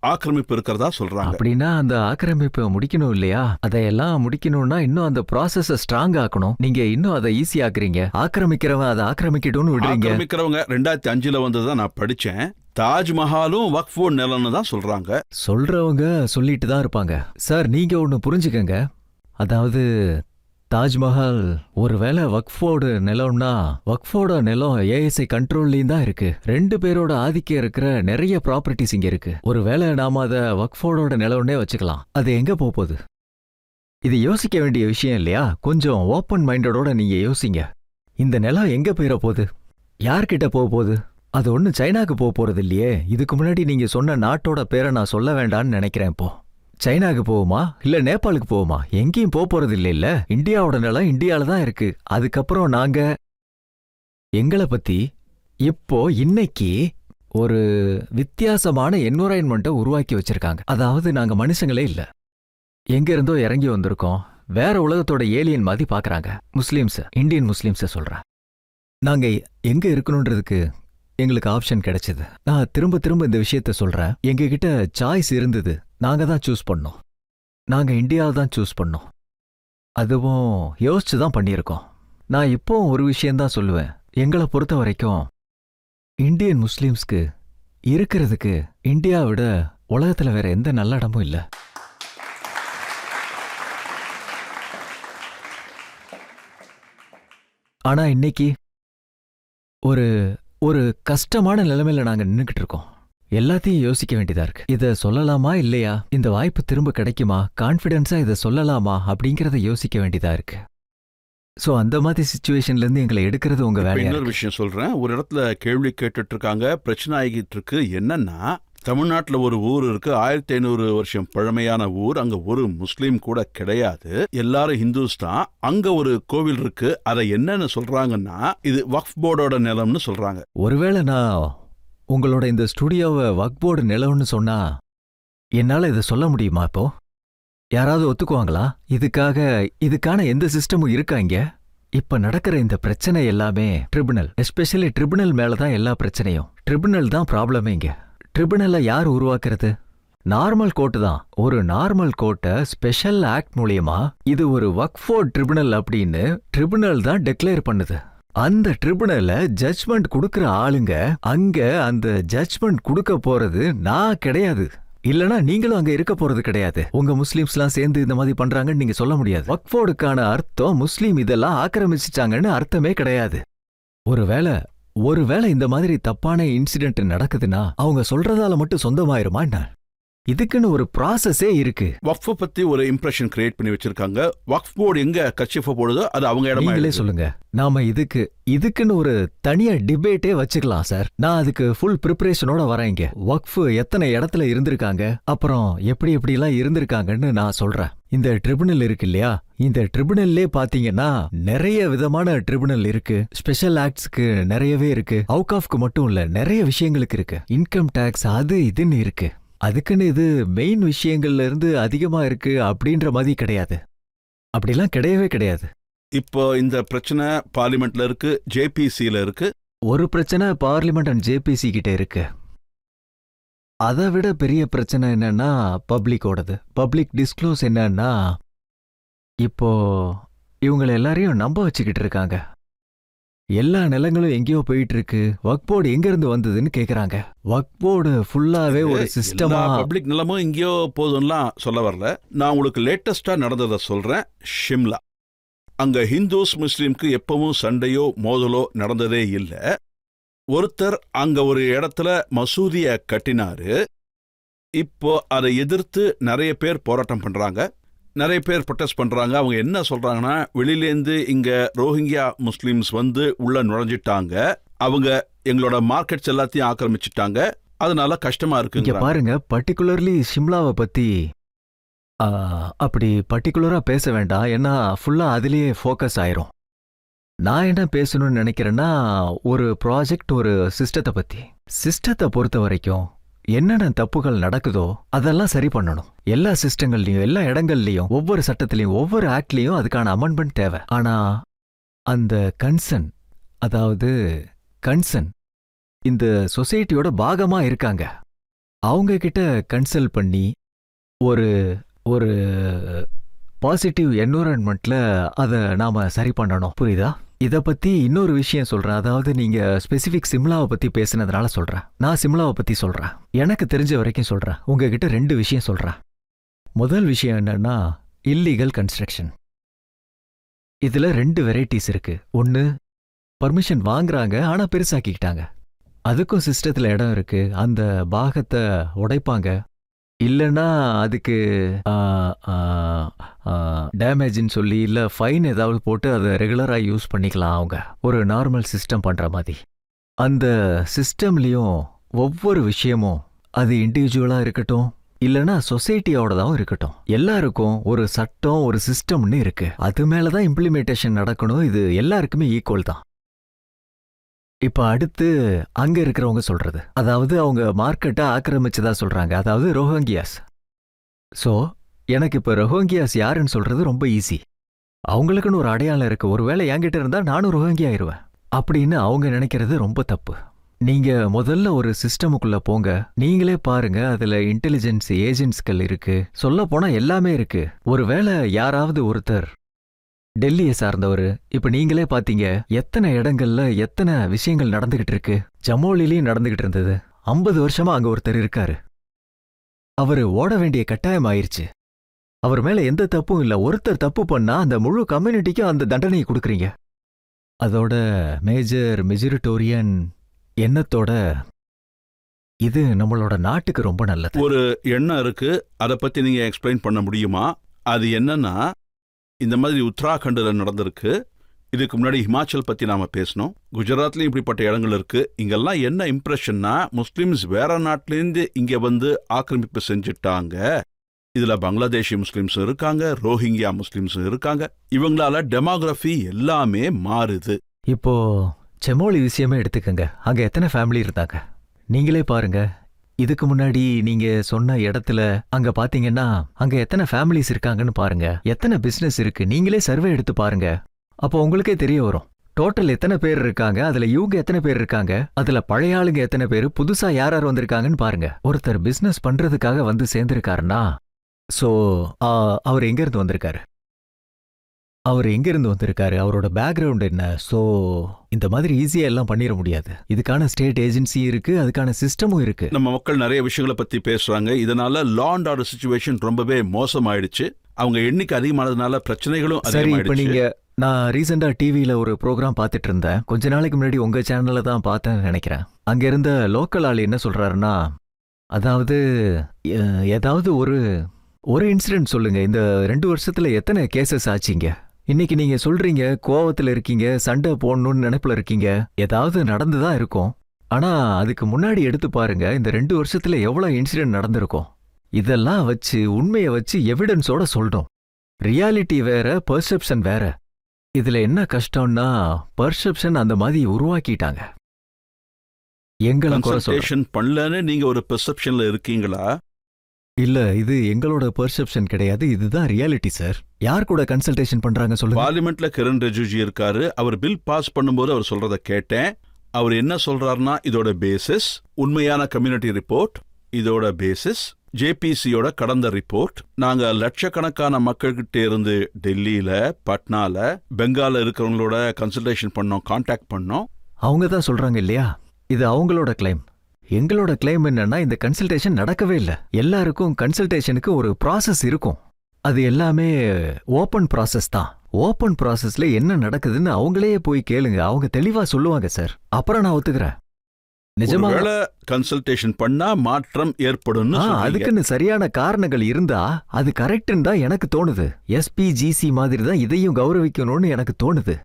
ஆக்கிரமிப்பு இருக்கிறதா சொல்றாங்க. அப்படின்னா அந்த ஆக்கிரமிப்பை முடிக்கணும் இல்லையா? அதையெல்லாம் முடிக்கணும்னா இன்னும் அந்த ப்ராசஸ ஸ்ட்ராங் ஆக்கணும். நீங்க இன்னும் அதை ஈஸி ஆக்குறீங்க. ஆக்கிரமிக்கிறவன் அதை ஆக்கிரமிக்கட்டும்னு விடுறீங்க. ஆக்கிரமிக்கிறவங்க 2005 வந்ததான் நான் படிச்சேன். தாஜ்மஹாலும் வக்ஃப் போர்ட் நிலம்னு தான் சொல்றாங்க. சொல்றவங்க சொல்லிட்டு தான் இருப்பாங்க. சார், நீங்க ஒன்னு புரிஞ்சுக்கங்க. அதாவது தாஜ்மஹால் ஒருவேளை வக்ஃபோட நிலம்னா, வக்ஃபோட நிலம் ஏஎஸ்ஐ கண்ட்ரோல்லையும் தான் இருக்கு. 2 பேரோட ஆதிக்கம் இருக்கிற நிறைய ப்ராப்பர்ட்டிஸ் இங்க இருக்கு. ஒருவேளை நாம அதை வக்ஃபோட நிலம்னே வச்சுக்கலாம். அது எங்க போகுது? இது யோசிக்க வேண்டிய விஷயம் இல்லையா? கொஞ்சம் ஓப்பன் மைண்டடோட நீங்க யோசிங்க. இந்த நிலம் எங்க போயிட போகுது? யார்கிட்ட போக போகுது? அது ஒன்னும் சைனாக்கு போக போறது இல்லையே. இதுக்கு முன்னாடி நீங்க சொன்ன நாட்டோட பேரை நான் சொல்ல வேண்டான்னு நினைக்கிறேன். இப்போ சைனாக்கு போகுமா இல்ல நேபாளுக்கு போகுமா? எங்கேயும் போறது இல்ல. இந்தியாவோட நிலம் இந்தியால தான் இருக்கு. அதுக்கப்புறம் நாங்க எங்களை பத்தி இப்போ இன்னைக்கு ஒரு வித்தியாசமான என்விரான்மெண்ட்டை உருவாக்கி வச்சிருக்காங்க. அதாவது நாங்க மனுஷங்களே இல்ல, எங்க இருந்தோ இறங்கி வந்திருக்கோம். வேற உலகத்தோட ஏலியன் மாதிரி பாக்குறாங்க. முஸ்லிம்ஸ், இந்தியன் முஸ்லிம்ஸ சொல்றேன். நாங்க எங்க இருக்கணும்ன்றதுக்கு எங்களுக்கு ஆப்ஷன் கிடைச்சது. நான் திரும்ப திரும்ப இந்த விஷயத்த சொல்றேன். எங்க கிட்ட சாய்ஸ் இருந்தது. நாங்க தான் சூஸ் பண்ணோம். நாங்க இந்தியாவை தான் சூஸ் பண்ணோம். அதுவும் யோசிச்சு தான் பண்ணியிருக்கோம். நான் இப்போ ஒரு விஷயம்தான் சொல்லுவேன். எங்களை பொறுத்த வரைக்கும் இந்தியன் முஸ்லிம்ஸ்க்கு இருக்கிறதுக்கு இந்தியாவை விட உலகத்துல வேற எந்த நல்ல இடமும் இல்லை. ஆனா இன்னைக்கு ஒரு கஷ்டமான நிலைமையில நாங்க நின்னுக்கிட்டு இருக்கோம். எல்லாத்தையும் யோசிக்க வேண்டியதா இருக்கு. இத சொல்லலாமா இல்லையா? இந்த வாய்ப்பு திரும்ப கிடைக்குமா? கான்ஃபிடென்ஸா இத சொல்லலாமா அப்படிங்கறத யோசிக்க வேண்டியதா இருக்கு. சோ அந்த மாதிரி சிச்சுவேஷன்ல இருந்து எங்களை எடுக்கிறது உங்க வேலையா? இன்னொரு விஷயம் சொல்றேன். ஒரு இடத்துல கேள்வி கேட்டுட்டு இருக்காங்க, பிரச்சனை ஆகிட்டு இருக்கு. என்னன்னா, தமிழ்நாட்டுல ஒரு ஊர் இருக்கு, 1500 வருஷம் பழமையான ஊர். அங்க ஒரு முஸ்லீம் கூட கிடையாது, எல்லாரும் ஹிந்துஸ் தான். அங்க ஒரு கோவில் இருக்கு. அதை என்னன்னு சொல்றாங்கன்னா, இது வக்ஃப் போர்டோட நிலம்னு சொல்றாங்க. ஒருவேளை நான் உங்களோட இந்த ஸ்டுடியோவை வக்ஃப் போர்டு நிலம்னு சொன்னா என்னால இதை சொல்ல முடியுமா? இப்போ யாராவது ஒத்துக்குவாங்களா? இதுக்கான எந்த சிஸ்டமும் இருக்கா இங்க? இப்ப நடக்கிற இந்த பிரச்சனை எல்லாமே ட்ரிபுனல், எஸ்பெஷலி ட்ரிபுனல் மேலதான் எல்லா பிரச்சனையும். ட்ரிபுனல் தான் ப்ராப்ளமே இங்க. ட்ரிபுனல்ல யார் உருவாக்குறது? நார்மல் கோர்ட் தான். ஒரு நார்மல் கோர்ட்டை ஸ்பெஷல் ஆக்ட் மூலியமா இது ஒரு வக்ஃப் போர்ட் ட்ரிபுனல் அப்படின்னு ட்ரிபுனல் தான் டிக்ளேர் பண்ணுது. அந்த ட்ரிபுனல்ல ஜட்ஜ்மெண்ட் கொடுக்கற ஆளுங்க அங்க அந்த ஜட்ஜ்மெண்ட் கொடுக்க போறது நான் கிடையாது. இல்லனா நீங்களும் அங்க இருக்க போறது கிடையாது. உங்க முஸ்லிம்ஸ்லாம் சேர்ந்து இந்த மாதிரி பண்றாங்கன்னு நீங்க சொல்ல முடியாது. வக்ஃப் போர்டுக்கான அர்த்தம் முஸ்லீம் இதெல்லாம் ஆக்கிரமிச்சிட்டாங்கன்னு அர்த்தமே கிடையாது. ஒருவேளை இந்த மாதிரி தப்பான இன்சிடென்ட் நடக்குதுன்னா அவங்க சொல்றதால மட்டும் சொந்தமாயிருமா என்ன? இதுக்குன்னு ஒரு ப்ராசஸே இருக்கு. வக்ஃபை பத்தி ஒரு இம்ப்ரெஷன் கிரியேட் பண்ணி வச்சிருக்காங்க. வக்ஃப் போர்டு எங்க கர்ச்சீஃபை போடுதோ அது அவங்க இடமா நீங்களே இருக்கு. சொல்லுங்க. நாம இதுக்குன்னு ஒரு தனியா டிபேட்டே வச்சுக்கலாம் சார். நான் அதுக்கு ஃபுல் ப்ரிப்பரேஷனோட வரேன் இங்க. வக்ஃப் எத்தனை இடத்துல இருந்திருக்காங்க, அப்புறம் எப்படி எப்படிலாம் இருந்திருக்காங்கன்னு நான் சொல்றேன். இந்த ட்ரிபுனல் இருக்கு இல்லையா, இந்த ட்ரிபுனல்லே பாத்தீங்கன்னா நிறைய விதமான ட்ரிபுனல் இருக்கு. ஸ்பெஷல் ஆக்ட்ஸ்க்கு நிறையவே இருக்கு. அவுகாஃப்க்கு மட்டும் இல்ல, நிறைய விஷயங்களுக்கு இருக்கு. இன்கம் டாக்ஸ் அது இதுன்னு இருக்கு. அதுக்குன்னு இது மெயின் விஷயங்கள்ல இருந்து அதிகமா இருக்கு அப்படின்ற மாதிரி கிடையாது. அப்படிலாம் கிடையவே கிடையாது. இப்போ இந்த பிரச்சனை பார்லிமெண்ட்ல இருக்கு, ஜேபிசில இருக்கு. ஒரு பிரச்சனை பார்லிமெண்ட் அண்ட் ஜேபிசி கிட்ட இருக்கு. அதை விட பெரிய பிரச்சனை என்னன்னா பப்ளிக்கோடது. பப்ளிக் டிஸ்க்ளோஸ் என்னன்னா, இப்போ இவங்களை எல்லாரையும் நம்ப வச்சுக்கிட்டு இருக்காங்க. எல்லா நிலங்களும் எங்கேயோ போயிட்டு இருக்கு, வக்ஃப் போர்டு எங்க இருந்து வந்ததுன்னு கேக்குறாங்க. வக்ஃப் போர்டு ஃபுல்லாவே ஒரு சிஸ்டமா. பப்ளிக் நிலமும் இங்கேயோ போதும்லாம் சொல்ல வரல. நான் உங்களுக்கு லேட்டஸ்டா நடந்ததை சொல்றேன். ஷிம்லா, அங்க ஹிந்துஸ் முஸ்லீம்க்கு எப்பவும் சண்டையோ மோதலோ நடந்ததே இல்ல. ஒருத்தர் அங்க ஒரு இடத்துல மசூதிய கட்டினாரு. இப்போ அதை எதிர்த்து நிறைய பேர் போராட்டம் பண்றாங்க, நிறைய பேர் ப்ரொட்டஸ்ட் பண்றாங்க. அவங்க என்ன சொல்றாங்கன்னா, வெளியிலேருந்து இங்க ரோஹிங்கியா முஸ்லிம்ஸ் வந்து உள்ள நுழைஞ்சிட்டாங்க, அவங்க எங்களோட மார்க்கெட்ஸ் எல்லாத்தையும் ஆக்கிரமிச்சிட்டாங்க, அதனால கஷ்டமா இங்க இருக்கு. பாருங்க, பர்டிகுலர்லி ஷிம்லாவை பத்தி அப்படி பர்டிகுலரா பேச வேண்டாம், ஏன்னா ஃபுல்லா அதுலயே ஃபோக்கஸ் ஆயிரும். நான் என்ன பேசணும்னு நினைக்கிறேன்னா, ஒரு ப்ராஜெக்ட், ஒரு சிஸ்டத்தை பத்தி. சிஸ்டத்தை பொறுத்த வரைக்கும் என்னென்ன தப்புகள் நடக்குதோ அதெல்லாம் சரி பண்ணணும். எல்லா சிஸ்டங்கள்லயும், எல்லா இடங்கள்லயும், ஒவ்வொரு சட்டத்திலையும், ஒவ்வொரு ஆக்ட்லயும் அதுக்கான அமெண்ட்மெண்ட் தேவை. ஆனா அந்த கன்சர்ன், அதாவது கன்சர்ன் இந்த சொசைட்டியோட பாகமா இருக்காங்க. அவங்க கிட்ட கன்சல்ட் பண்ணி ஒரு ஒரு பாசிட்டிவ் என்விரான்மெண்ட்ல அதை நாம சரி பண்ணணும். புரியுதா? இதை பத்தி இன்னொரு விஷயம் சொல்றேன். அதாவது நீங்க ஸ்பெசிபிக் சிம்லாவை பத்தி பேசினதுனால சொல்றேன். நான் சிம்லாவை பத்தி சொல்றேன், எனக்கு தெரிஞ்ச வரைக்கும் சொல்றேன். உங்ககிட்ட 2 விஷயம் சொல்றேன். முதல் விஷயம் என்னன்னா, இல்லீகல் கன்ஸ்ட்ரக்ஷன். இதுல 2 வெரைட்டிஸ் இருக்கு. ஒன்னு, பர்மிஷன் வாங்குறாங்க ஆனா பெருசாக்கிக்கிட்டாங்க. அதுக்கும் சிஸ்டத்துல இடம் இருக்கு. அந்த பாகத்தை உடைப்பாங்க, இல்லைன்னா அதுக்கு டேமேஜ்னு சொல்லி இல்லை ஃபைன் ஏதாவது போட்டு அதை ரெகுலராக யூஸ் பண்ணிக்கலாம். அவங்க ஒரு நார்மல் சிஸ்டம் பண்ணுற மாதிரி. அந்த சிஸ்டம்லேயும் ஒவ்வொரு விஷயமும் அது இண்டிவிஜுவலாக இருக்கட்டும், இல்லைன்னா சொசைட்டியோடதாகவும் இருக்கட்டும், எல்லாருக்கும் ஒரு சட்டம், ஒரு சிஸ்டம்னு இருக்கு. அது மேலே தான் இம்ப்ளிமெண்டேஷன் நடக்கணும். இது எல்லாருக்குமே ஈக்குவல் தான். இப்ப அடுத்து அங்க இருக்கிறவங்க சொல்றது, அதாவது அவங்க மார்க்கெட்டை ஆக்கிரமிச்சதா சொல்றாங்க, அதாவது ரோஹிங்கியாஸ். சோ எனக்கு இப்ப ரோஹிங்கியாஸ் யாருன்னு சொல்றது ரொம்ப ஈஸி. அவங்களுக்குன்னு ஒரு அடையாளம் இருக்கு. ஒருவேளை என்கிட்ட இருந்தா நானும் ரோஹிங்கியா ஆயிருவேன் அப்படின்னு அவங்க நினைக்கிறது ரொம்ப தப்பு. நீங்க முதல்ல ஒரு சிஸ்டமுக்குள்ள போங்க, நீங்களே பாருங்க. அதுல இன்டெலிஜென்ஸ் ஏஜென்ட்ஸ்கள் இருக்கு, சொல்ல போனா எல்லாமே இருக்கு. ஒருவேளை யாராவது ஒருத்தர் டெல்லியை சார்ந்தவர், இப்ப நீங்களே பாத்தீங்க எத்தனை இடங்கள்ல எத்தனை விஷயங்கள் நடந்துகிட்டு இருக்கு. ஜமோலிலையும் நடந்துகிட்டு இருந்தது. 50 வருஷமா அங்க ஒருத்தர் இருக்காரு. அவரு ஓட வேண்டிய கட்டாயம் ஆயிருச்சு. அவர் மேல எந்த தப்பும் இல்ல. ஒருத்தர் தப்பு பண்ணா அந்த முழு கம்யூனிட்டிக்கும் அந்த தண்டனையை கொடுக்குறீங்க. அதோட மெஜரிட்டோரியன் எண்ணத்தோட இது நம்மளோட நாட்டுக்கு ரொம்ப நல்லது. ஒரு எண்ணம் இருக்கு, அதை பத்தி நீங்க எக்ஸ்பிளைன் பண்ண முடியுமா? அது என்னன்னா, இந்த மாதிரி உத்தராகண்ட்ல நடந்திருக்கு. இதுக்கு முன்னாடி ஹிமாச்சல் பத்தி நாம பேசணும். குஜராத்லயும் இப்படிப்பட்ட இடங்கள் இருக்கு. இங்கெல்லாம் என்ன இம்ப்ரெஷன்னா, முஸ்லிம்ஸ் வேற நாட்டிலேருந்து இங்க வந்து ஆக்கிரமிப்பு செஞ்சுட்டாங்க. இதுல பங்களாதேஷி முஸ்லிம்ஸ் இருக்காங்க, ரோஹிங்கியா முஸ்லிம்ஸ் இருக்காங்க. இவங்களால டெமோகிராஃபி எல்லாமே மாறுது. இப்போ செமோலி விஷயமே எடுத்துக்கங்க. அங்க எத்தனை ஃபேமிலி இருந்தாங்க நீங்களே பாருங்க. இதுக்கு முன்னாடி நீங்க சொன்ன இடத்துல அங்க பாத்தீங்கன்னா அங்க எத்தனை ஃபேமிலிஸ் இருக்காங்கன்னு பாருங்க, எத்தனை பிசினஸ் இருக்கு நீங்களே சர்வே எடுத்து பாருங்க. அப்போ உங்களுக்கே தெரிய வரும் டோட்டல் எத்தனை பேர் இருக்காங்க, அதுல இவங்க எத்தனை பேர் இருக்காங்க, அதுல பழைய ஆளுங்க எத்தனை பேர், புதுசா யார் யார் வந்திருக்காங்கன்னு பாருங்க. ஒருத்தர் பிசினஸ் பண்றதுக்காக வந்து சேர்ந்திருக்காருன்னா, சோ அவர் எங்க இருந்து வந்திருக்காரு, அவரோட பேக்ரவுண்ட் என்ன? சோ இந்த மாதிரி ஈஸியா எல்லாம் பண்ணிட முடியாது. இதுக்கான ஸ்டேட் ஏஜென்சி இருக்கு, அதுக்கான சிஸ்டமும் இருக்கு. நம்ம மக்கள் நிறைய விஷயங்களை பத்தி பேசுறாங்க. இதனால லா அண்ட் ஆர்டர் சிச்சுவேஷன் ரொம்பவே மோசமாயிடுச்சு. அவங்க எண்ணிக்கை அதிகமானதுனால பிரச்சனைகளும் அதிகமாயிடுச்சு. நான் ரீசெண்டா டிவியில ஒரு ப்ரோக்ராம் பார்த்துட்டு இருந்தேன். கொஞ்ச நாளைக்கு முன்னாடி உங்க சேனல்ல தான் பார்த்தேன்னு நினைக்கிறேன். அங்க இருந்த லோக்கல் ஆள் என்ன சொல்றாருன்னா, அதாவது ஏதாவது ஒரு ஒரு இன்சிடென்ட் சொல்லுங்க. இந்த 2 வருஷத்துல எத்தனை கேசஸ் ஆச்சுங்க? இன்னைக்கு நீங்க சொல்றீங்க கோவத்துல இருக்கீங்க, சண்டை போடணும்னு நினைப்புல இருக்கீங்க. ஏதாவது நடந்துதான் இருக்கும். ஆனா அதுக்கு முன்னாடி எடுத்து பாருங்க, இந்த 2 வருஷத்துல எவ்வளவு இன்சிடென்ட் நடந்திருக்கும். இதெல்லாம் வச்சு உண்மையை வச்சு எவிடன்ஸோட சொல்றோம். ரியாலிட்டி வேற, பெர்செப்ஷன் வேற. இதுல என்ன கஷ்டம்னா பெர்செப்ஷன் அந்த மாதிரி உருவாக்கிட்டாங்க. எங்களை குறை சொல்றேன். கன்சல்டேஷன் பண்ணலன்னு நீங்க ஒரு பெர்செப்ஷன்ல இருக்கீங்களா? இல்ல, இது எங்களோட பெர்செப்ஷன் கிடையாது. இதுதான் ரியாலிட்டி சார். யார் கூட கன்சல்டேஷன் பண்றாங்க சொல்லுங்க? பார்லிமெண்ட்ல கிரண் ரிஜிஜு இருக்காரு. அவர் பில் பாஸ் பண்ணும்போது அவர் சொல்றத கேட்டேன். அவர் என்ன சொல்றாருன்னா, இதோட பேசிஸ் உண்மையான கம்யூனிட்டி ரிப்போர்ட், இதோட பேசிஸ் ஜேபிசியோட கடந்த ரிப்போர்ட். நாங்க லட்சக்கணக்கான மக்கள்கிட்ட இருந்து டெல்லியில, பட்னால, பெங்கால்ல இருக்கிறவங்களோட கன்சல்டேஷன் பண்ணோம், கான்டாக்ட் பண்ணோம். அவங்க தான் சொல்றாங்க இல்லையா? இது அவங்களோட கிளைம். எங்களோட கிளைம் என்னன்னா, இந்த கன்சல்டேஷன் நடக்கவே இல்லை. எல்லாருக்கும் கன்சல்டேஷனுக்கு ஒரு ப்ராசஸ் இருக்கும். அது எல்லாமே ஓப்பன் ப்ராசஸ் தான். ஓப்பன் ப்ராசஸ்ல என்ன நடக்குதுன்னு அவங்களே போய் கேளுங்க. அவங்க தெளிவா சொல்லுவாங்க சார். அப்புறம் நான் ஒத்துக்கிறேன். நிஜமா கன்சல்டேஷன் பண்ணா மாற்றம் ஏற்படும். அதுக்குன்னு சரியான காரணங்கள் இருந்தா அது கரெக்ட்னு தான் எனக்கு தோணுது. எஸ்பிஜிசி மாதிரி தான் இதையும் கௌரவிக்கணும்னு எனக்கு தோணுது.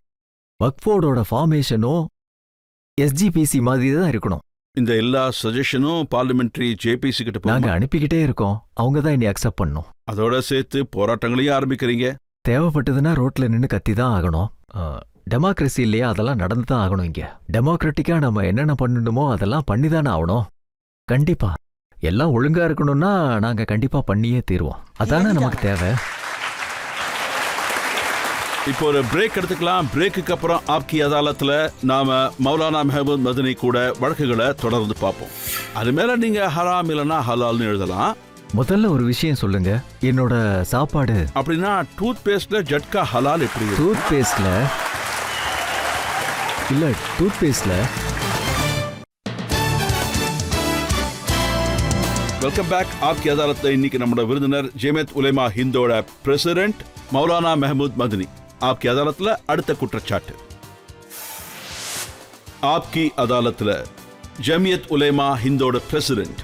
வக்ஃபோர்டோட ஃபார்மேஷனும் எஸ்ஜிபிசி மாதிரி தான் இருக்கணும். இந்த எல்லா சஜஷனும் பார்லிமெண்டரி ஜேபிசி கிட்ட நாங்க போங்க. அனுப்பிக்கிட்டே இருக்கோம். அவங்க தான் இனி அக்செப்ட் பண்ணணும். அதோட சேர்த்து போராட்டங்களையும் ஆரம்பிக்கிறீங்க. தேவைப்பட்டதுன்னா ரோட்ல நின்னு கத்தி தான் ஆகணும். டெமோக்ரஸி இல்லையா? அதெல்லாம் நடந்து தான் ஆகணும். இங்க டெமோக்ராட்டிக்கா நம்ம என்னென்ன பண்ணணுமோ அதெல்லாம் பண்ணிதானே ஆகணும். கண்டிப்பா எல்லாம் ஒழுங்கா இருக்கணும்னா நாங்க கண்டிப்பா பண்ணியே தீருவோம். அதானே நமக்கு தேவை. இப்போ ஒரு பிரேக் எடுத்துக்கலாம். பிரேக்குக்கு அப்புறம் ஆப்கி அதாலத்துல நாம மௌலானா மெஹமூத் மதனி கூட வழக்குகளை தொடர்ந்து பார்ப்போம். அது மேல நீங்க ஹராம் இல்லனா ஹலால்னு எழுதலாம். முதல்ல ஒரு விஷயம் சொல்லுங்க. என்னோட சாப்பாடு அப்படின்னா டூத் பேஸ்ட்ல ஜட்கா ஹலால் எப்படி இருக்கு? டூத் பேஸ்ட்ல வெல்கம் பேக். ஆப்கி அதாலத்துல இன்னைக்கு நம்மளோட விருந்தினர் ஜமியத் உலேமா ஹிந்தோட பிரசிடென்ட் மௌலானா மெஹமூத் மதனி. ஆப்கி அதாலத்துல அடுத்த குற்றச்சாட்டு. ஆப்கி அதாலத்துல ஜமியத் உலேமா ஹிந்தோட பிரசிடென்ட்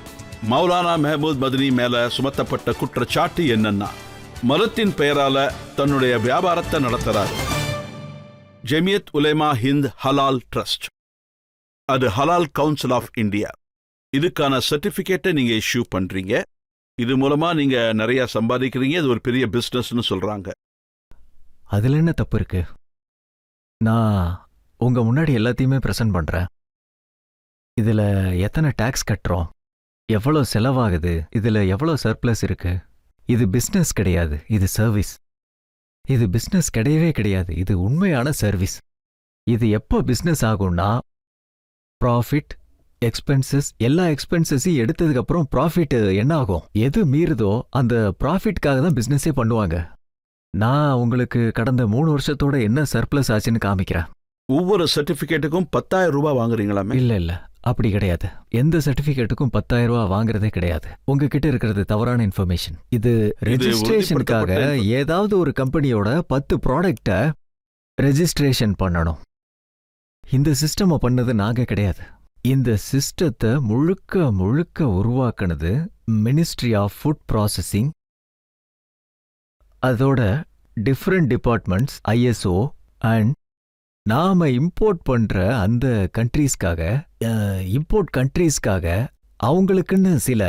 மௌலானா மெஹமூத் மதனி மேல சுமத்தப்பட்ட குற்றச்சாட்டு என்னன்னா, மதத்தின் பெயரால தன்னுடைய வியாபாரத்தை நடத்துறாரு. ஜமியத் உலேமா ஹிந்த் ஹலால் ட்ரஸ்ட், அது ஹலால் கவுன்சில் ஆஃப் இந்தியா. இதுக்கான சர்டிபிகேட்டை நீங்க இஷ்யூ பண்றீங்க. இது மூலமா நீங்க நிறைய சம்பாதிக்கிறீங்க. இது ஒரு பெரிய பிசினஸ்னு சொல்றாங்க. அதுல என்ன தப்பு இருக்கு? நான் உங்க முன்னாடி எல்லாத்தையுமே பிரசன்ட் பண்றேன். இதுல எத்தனை டாக்ஸ் கட்டுறோம், எவ்வளவு செலவாகுது, இதுல எவ்வளவு சர்ப்ளஸ் இருக்கு. இது பிசினஸ் கிடையாது, இது சர்வீஸ். இது பிசினஸ் கிடையவே கிடையாது, இது உண்மையான சர்வீஸ். இது எப்போ பிசினஸ் ஆகும்னா, ப்ராஃபிட், எக்ஸ்பென்சஸ், எல்லா எக்ஸ்பென்சஸையும் எடுத்ததுக்கு அப்புறம் ப்ராஃபிட் என்ன ஆகும், எது மீறுதோ அந்த ப்ராஃபிட்காக தான் பிசினஸே பண்ணுவாங்க. நான் உங்களுக்கு கடந்த 3 வருஷத்தோட என்ன சர்ப்ளஸ் ஆச்சுன்னு காமிக்கிறேன். ஒவ்வொரு சர்டிபிகேட்டுக்கும் 10,000 ரூபாய் வாங்குறீங்களாமே? இல்ல அப்படி கிடையாது. எந்த சர்டிபிகேட்டுக்கும் 10,000 ரூபாய் வாங்குறதே கிடையாது. உங்ககிட்ட இருக்கிறது தவறான இன்ஃபர்மேஷன். இது ரெஜிஸ்ட்ரேஷனுக்காக ஏதாவது ஒரு கம்பெனியோட 10 ப்ராடக்டை ரெஜிஸ்ட்ரேஷன் பண்ணணும். இந்த சிஸ்டம் பண்ணது நாங்க கிடையாது. இந்த சிஸ்டத்தை முழுக்க முழுக்க உருவாக்குனது மினிஸ்ட்ரி ஆஃப் ஃபுட் ப்ராசஸிங். அதோட டிஃப்ரெண்ட் டிபார்ட்மெண்ட்ஸ், ஐஎஸ்ஓ அண்ட் நாம இம்போர்ட் பண்ற அந்த கண்ட்ரீஸ்க்காக அவங்களுக்குன்னு சில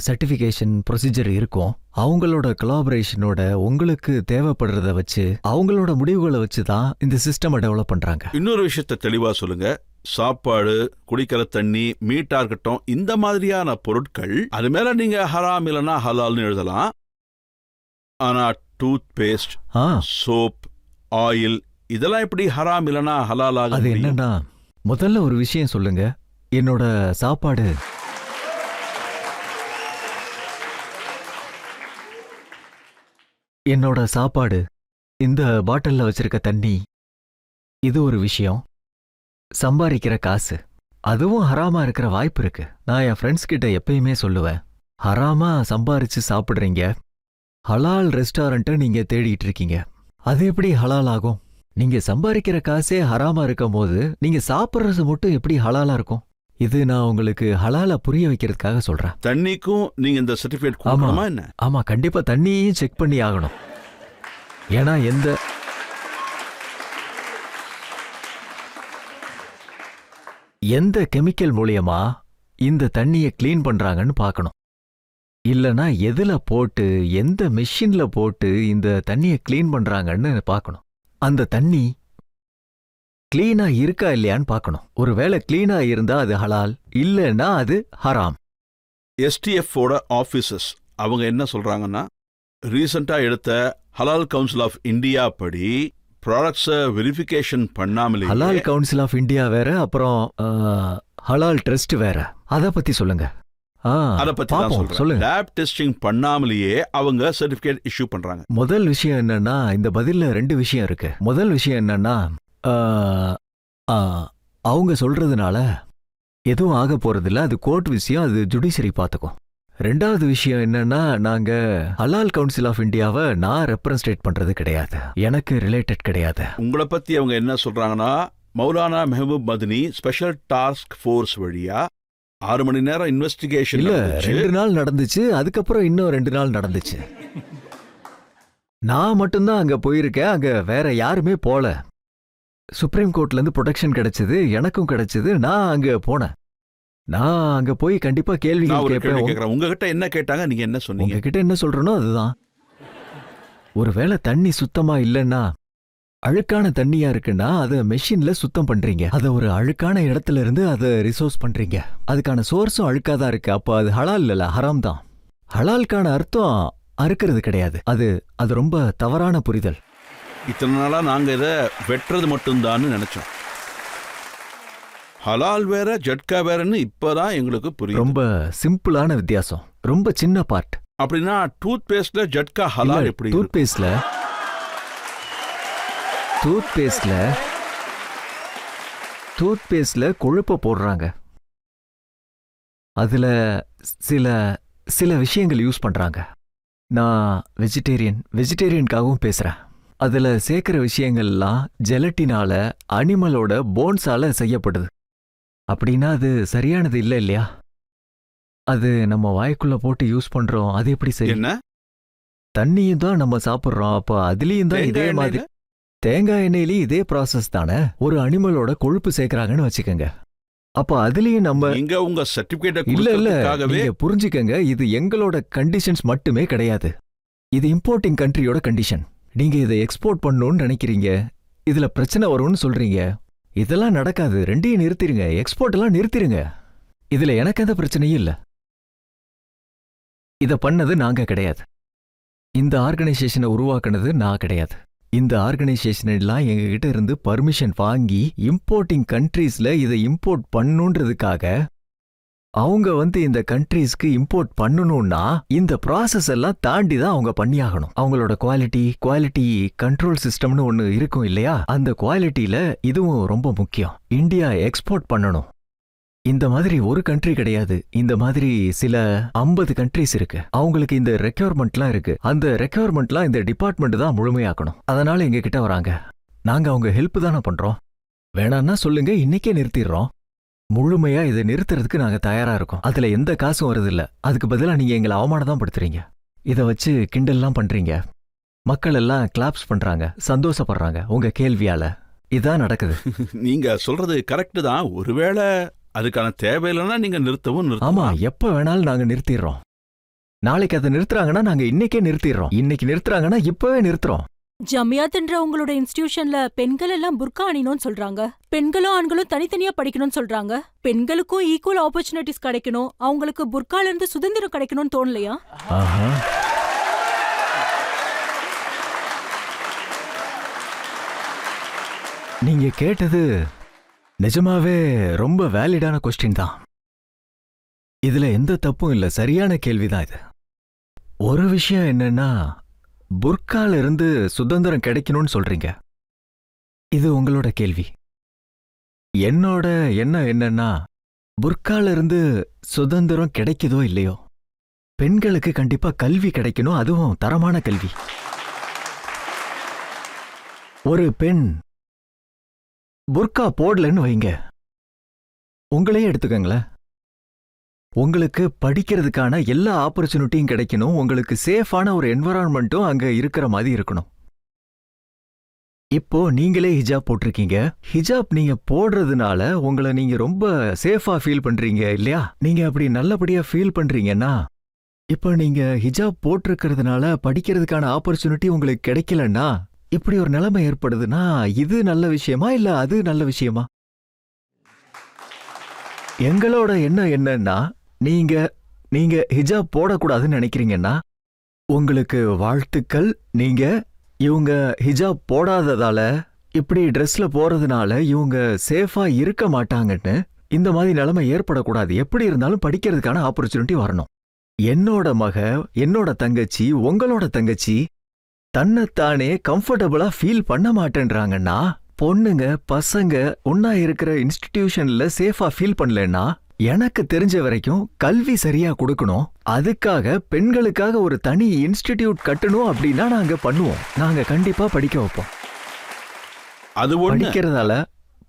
சர்டிஃபிகேஷன் ப்ரொசீஜர் இருக்கும். அவங்களோட கொலாபரேஷனோட உங்களுக்கு தேவைப்படுறத வச்சு அவங்களோட முடிவுகளை வச்சு தான் இந்த சிஸ்டம் டெவலப் பண்றாங்க. இன்னொரு விஷயத்தை தெளிவா சொல்லுங்க. சாப்பாடு, குடிக்கிற தண்ணி, மீட்டா இருக்கட்டும், இந்த மாதிரியான பொருட்கள் அது மேல நீங்க ஹராம் இல்லனா ஹலால்னு எழுதலாம். ஆனா டூத் பேஸ்ட், சோப், ஆயில் இதெல்லாம் எப்படி ஹராம் இல்லனா ஹலால் ஆகும்? அது என்னன்னா, முதல்ல ஒரு விஷயம் சொல்லுங்க. என்னோட சாப்பாடு, இந்த பாட்டில்ல வச்சிருக்க தண்ணி, இது ஒரு விஷயம். சம்பாதிக்கிற காசு, அதுவும் ஹராமா இருக்கிற வாய்ப்பு இருக்கு. நான் என் ஃப்ரெண்ட்ஸ் கிட்ட எப்பயுமே சொல்லுவேன், ஹராமா சம்பாரிச்சு சாப்பிடுறீங்க, ஹலால் ரெஸ்டாரண்ட்டை நீங்க தேடிட்டு இருக்கீங்க. அது எப்படி ஹலால் ஆகும்? நீங்க சம்பாதிக்கிற காசே ஹராமா இருக்கும் போது நீங்க சாப்பிட்றது மட்டும் எப்படி ஹலாலா இருக்கும்? இது நான் உங்களுக்கு ஹலாலா புரிய வைக்கிறதுக்காக சொல்றேன். தண்ணிக்கும் நீங்க இந்த சர்டிபிகேட் கொடுக்கணுமா என்ன? ஆமா, கண்டிப்பா தண்ணியையும் செக் பண்ணி ஆகணும். ஏன்னா எந்த கெமிக்கல் மூலியமா இந்த தண்ணியை க்ளீன் பண்றாங்கன்னு பார்க்கணும். இல்லனா எதுல போட்டு எந்த மெஷின்ல போட்டு இந்த தண்ணியை க்ளீன் பண்றாங்கன்னு பார்க்கணும். அந்த தண்ணி கிளீனா இருக்கா இல்லையான்னு பார்க்கணும். ஒருவேளை கிளீனா இருந்தா அது ஹலால், இல்லைன்னா அது ஹராம். STF ஓட ஆபீசர்ஸ் அவங்க என்ன சொல்றாங்கன்னா, ரீசெண்டா எடுத்த ஹலால் கவுன்சில் ஆஃப் இந்தியா படி ப்ராடக்ட்ஸை வெரிஃபிகேஷன் பண்ணாமலே ஹலால் கவுன்சில் ஆஃப் இந்தியா வேற, அப்புறம் ஹலால் ட்ரஸ்ட் வேற. அத பத்தி சொல்லுங்க. அத பத்தி தான் சொல்றேன். சொல்லுங்க. லேப் டெஸ்டிங் பண்ணாமலேயே அவங்க சர்டிபிகேட் இஷ்யூ பண்றாங்க. முதல் விஷயம் என்னன்னா, இந்த பதில்ல 2 விஷயம் இருக்கு. முதல் விஷயம் என்னன்னா, அவங்க சொல்றதுனால எதுவும் ஆக போறதில்ல, அது கோர்ட் விஷயம், அது ஜுடிஷரி பார்த்துக்கும். 2வது விஷயம் என்னன்னா, நாங்க ஹலால் கவுன்சில் ஆஃப் இந்தியாவை நான் ரெப்ரசன்டேட் பண்றது கிடையாது, எனக்கு ரிலேட்டட் கிடையாது. உங்களை பத்தி அவங்க என்ன சொல்றாங்கன்னா, மௌலானா மெஹபூப் மதனி ஸ்பெஷல் டாஸ்க் ஃபோர்ஸ் வழியா 6 மணி நேரம் இன்வெஸ்டிகேஷன் இல்ல, 2 நாள் நடந்துச்சு, அதுக்கப்புறம் இன்னும் 2 நாள் நடந்துச்சு. நான் மட்டும்தான் அங்க போயிருக்கேன், அங்க வேற யாருமே போல. சுப்ரீம் கோர்ட்ல இருந்து ப்ரொடெக்ஷன் கிடைச்சது, எனக்கும் கிடைச்சது. நான் அங்க போனேன். நான் அங்க போய் கண்டிப்பா கேள்விகள் கேட்பேன். உங்ககிட்ட என்ன கேட்டாங்க, நீங்க என்ன சொன்னீங்க? உங்ககிட்ட என்ன சொல்றனோ அதுதான். ஒருவேளை தண்ணி சுத்தமா இல்லைன்னா, அழுக்கான தண்ணியா இருக்குன்னா அதை மெஷின்ல சுத்தம் பண்றீங்க. அதை ஒரு அழுக்கான இடத்துல இருந்து அதை ரிசோர்ஸ் பண்றீங்க. அதுக்கான சோர்ஸும் அழுக்காதான் இருக்கு. அப்ப அது ஹலால் இல்ல, ஹராம் தான். ஹலால்கான அர்த்தம் அறுக்கிறது கிடையாது. அது ரொம்ப தவறான புரிதல். இத்தனை நாளா நாங்க இதை வெட்டுறது மட்டும்தான் நினைச்சோம். ஹலால் வேற ஜட்கா வேறன்னு இப்பதான் எங்களுக்கு புரியும். ரொம்ப சிம்பிளான வித்தியாசம், ரொம்ப சின்ன பார்ட். அப்படின்னா டூத் பேஸ்ட்ல ஜட்கா ஹலால் எப்படி? டூத் பேஸ்ட்ல கொழுப்ப போடுறாங்க. அதுல சில விஷயங்கள் யூஸ் பண்றாங்க. நான் வெஜிடேரியனுக்காகவும் பேசுறேன். அதுல சேர்க்கிற விஷயங்கள்லாம் ஜெலட்டினால, அனிமலோட போன்ஸால செய்யப்படுது. அப்படின்னா அது சரியானது இல்லை இல்லையா? அது நம்ம வாய்க்குள்ள போட்டு யூஸ் பண்றோம், அது எப்படி செய்யும்? என்ன? தண்ணியும் தான் நம்ம சாப்பிடுறோம், அப்ப அதுலயும் தான் இதே மாதிரி. தேங்காய் எண்ணெயிலயும் இதே ப்ராசஸ் தானே. ஒரு அனிமலோட கொழுப்பு சேர்க்கறாங்கன்னு வச்சுக்கோங்க, அப்ப அதுலயும் நம்ம உங்க சர்டிபிகேட் இல்ல புரிஞ்சுக்கங்க, இது எங்களோட கண்டிஷன்ஸ் மட்டுமே கிடையாது. இது இம்போர்ட்டிங் கண்ட்ரியோட கண்டிஷன். நீங்க இதை எக்ஸ்போர்ட் பண்ணணும்னு நினைக்கிறீங்க, இதுல பிரச்சனை வரும்னு சொல்றீங்க. இதெல்லாம் நடக்காது, 2ஐயும் நிறுத்திருங்க, எக்ஸ்போர்ட் எல்லாம் நிறுத்திருங்க. இதுல எனக்கு எந்த பிரச்சனையும் இல்ல. இத பண்ணது நாங்க கிடையாது. இந்த ஆர்கனைசேஷனை உருவாக்குனது நான் கிடையாது. இந்த ஆர்கனைசேஷன் எல்லாம் எங்ககிட்ட இருந்து பர்மிஷன் வாங்கி இம்போர்ட்டிங் கண்ட்ரீஸ்ல இதை இம்போர்ட் பண்ணணுன்றதுக்காக, அவங்க இந்த கண்ட்ரீஸ்க்கு இம்போர்ட் பண்ணணும்னா இந்த ப்ராசஸ் எல்லாம் தாண்டி தான் அவங்க பண்ணியாகணும். அவங்களோட குவாலிட்டி கண்ட்ரோல் சிஸ்டம்னு ஒன்னு இருக்கும் இல்லையா? அந்த குவாலிட்டியில இதுவும் ரொம்ப முக்கியம். இந்தியா எக்ஸ்போர்ட் பண்ணணும். இந்த மாதிரி ஒரு கண்ட்ரி கிடையாது, இந்த மாதிரி சில 50 கண்ட்ரிஸ் இருக்கு. அவங்களுக்கு இந்த ரெக்யர்மெண்ட்லாம் இருக்கு. அந்த ரெக்யர்மெண்ட்லாம் இந்த டிபார்ட்மெண்ட் தான் முழுமையாக்கணும். அதனால எங்க கிட்ட வராங்க. நாங்க அவங்க ஹெல்ப் தானே பண்றோம். வேணான்னா சொல்லுங்க, இன்னைக்கே நிறுத்திடுறோம். முழுமையா இதை நிறுத்துறதுக்கு நாங்க தயாரா இருக்கோம். அதுல எந்த காசும் வருதில்ல. அதுக்கு பதிலா நீங்க எங்களை அவமானதான் படுத்துறீங்க. இதை வச்சு கிண்டல்லாம் பண்றீங்க. மக்கள் எல்லாம் கிளாப்ஸ் பண்றாங்க, சந்தோஷப்படுறாங்க உங்க கேள்வியால. இதான் நடக்குது. நீங்க சொல்றது கரெக்ட் தான். ஒருவேளை அதுக்கான தேவையில்லைன்னா நீங்க நிறுத்தவும். ஆமா, எப்ப வேணாலும் நாங்க நிறுத்திடுறோம். நாளைக்கு அதை நிறுத்துறாங்கன்னா நாங்க இன்னைக்கே நிறுத்திடுறோம். இன்னைக்கு நிறுத்துறாங்கன்னா இப்பவே நிறுத்துறோம். ஜமியாத்ன்ற உங்களோட இன்ஸ்டிடியூஷன்ல பெண்கள் எல்லாம் புர்கா அணியணும்னு சொல்றாங்க. பெண்களும் ஆண்களும் தனித்தனியா படிக்கணும்னு சொல்றாங்க. பெண்களுக்கும் ஈக்குவல் ஆப்பர்ச்சுனிட்டிஸ் கிடைக்கணும், அவங்களுக்கு புர்கால இருந்து சுதந்திரம் கிடைக்கணும்னு தோணலையா? நீங்க கேட்டது நிஜமாவே ரொம்ப வேலிடான கொஸ்டின் தான். இதுல எந்த தப்பும் இல்ல, சரியான கேள்விதான் இது. ஒரு விஷயம் என்னன்னா, புர்கால இருந்து சுதந்திரம் கிடைக்கணும்னு சொல்றீங்க. இது உங்களோட கேள்வி. என்னோட எண்ணம் என்னன்னா, புர்கால இருந்து சுதந்திரம் கிடைக்குதோ இல்லையோ, பெண்களுக்கு கண்டிப்பா கல்வி கிடைக்கணும், அதுவும் தரமான கல்வி. ஒரு பெண் புர்கா போடலன்னு வைங்க, உங்களையே எடுத்துக்கங்களேன். உங்களுக்கு படிக்கிறதுக்கான எல்லா ஆப்பர்ச்சுனிட்டியும் கிடைக்கணும், உங்களுக்கு சேஃபான ஒரு என்வரான்மெண்ட்டும் அங்க இருக்கிற மாதிரி இருக்கணும். இப்போ நீங்களே ஹிஜாப் போட்டிருக்கீங்க. ஹிஜாப் நீங்க போடுறதுனால உங்களை நீங்க ரொம்ப சேஃபா ஃபீல் பண்றீங்க இல்லையா? நீங்க அப்படி நல்லபடியா ஃபீல் பண்றீங்கன்னா, இப்போ நீங்க ஹிஜாப் போட்டிருக்கிறதுனால படிக்கிறதுக்கான ஆப்பர்ச்சுனிட்டி உங்களுக்கு கிடைக்கலன்னா, இப்படி ஒரு நிலைமை ஏற்படுதுன்னா இது நல்ல விஷயமா இல்ல அது நல்ல விஷயமா? எங்களோட எண்ணம் என்னன்னா, நீங்க ஹிஜாப் போடக்கூடாதுன்னு நினைக்கிறீங்கன்னா உங்களுக்கு வாழ்த்துக்கள். நீங்க இவங்க ஹிஜாப் போடாததால இப்படி ட்ரெஸ்ல போறதுனால இவங்க சேஃபா இருக்க மாட்டாங்கன்னு இந்த மாதிரி நிலைமை ஏற்படக்கூடாது. எப்படி இருந்தாலும் படிக்கிறதுக்கான ஆப்பர்ச்சுனிட்டி வரணும். என்னோட மக, என்னோட தங்கச்சி, உங்களோட தங்கச்சி தன்னைத்தானே கம்ஃபர்டபுளா ஃபீல் பண்ண மாட்டேன்றாங்கன்னா, பொண்ணுங்க பசங்க ஒன்னா இருக்கிற இன்ஸ்டிடியூஷன்ல சேஃபா ஃபீல் பண்ணலன்னா, எனக்கு தெரிஞ்ச வரைக்கும் கல்வி சரியா கொடுக்கணும், அதுக்காக பெண்களுக்காக ஒரு தனி இன்ஸ்டிடியூட் கட்டணும் அப்படின்னா நாங்க பண்ணுவோம். நாங்க கண்டிப்பா படிக்க வைப்போம். அது ஒண்ணு.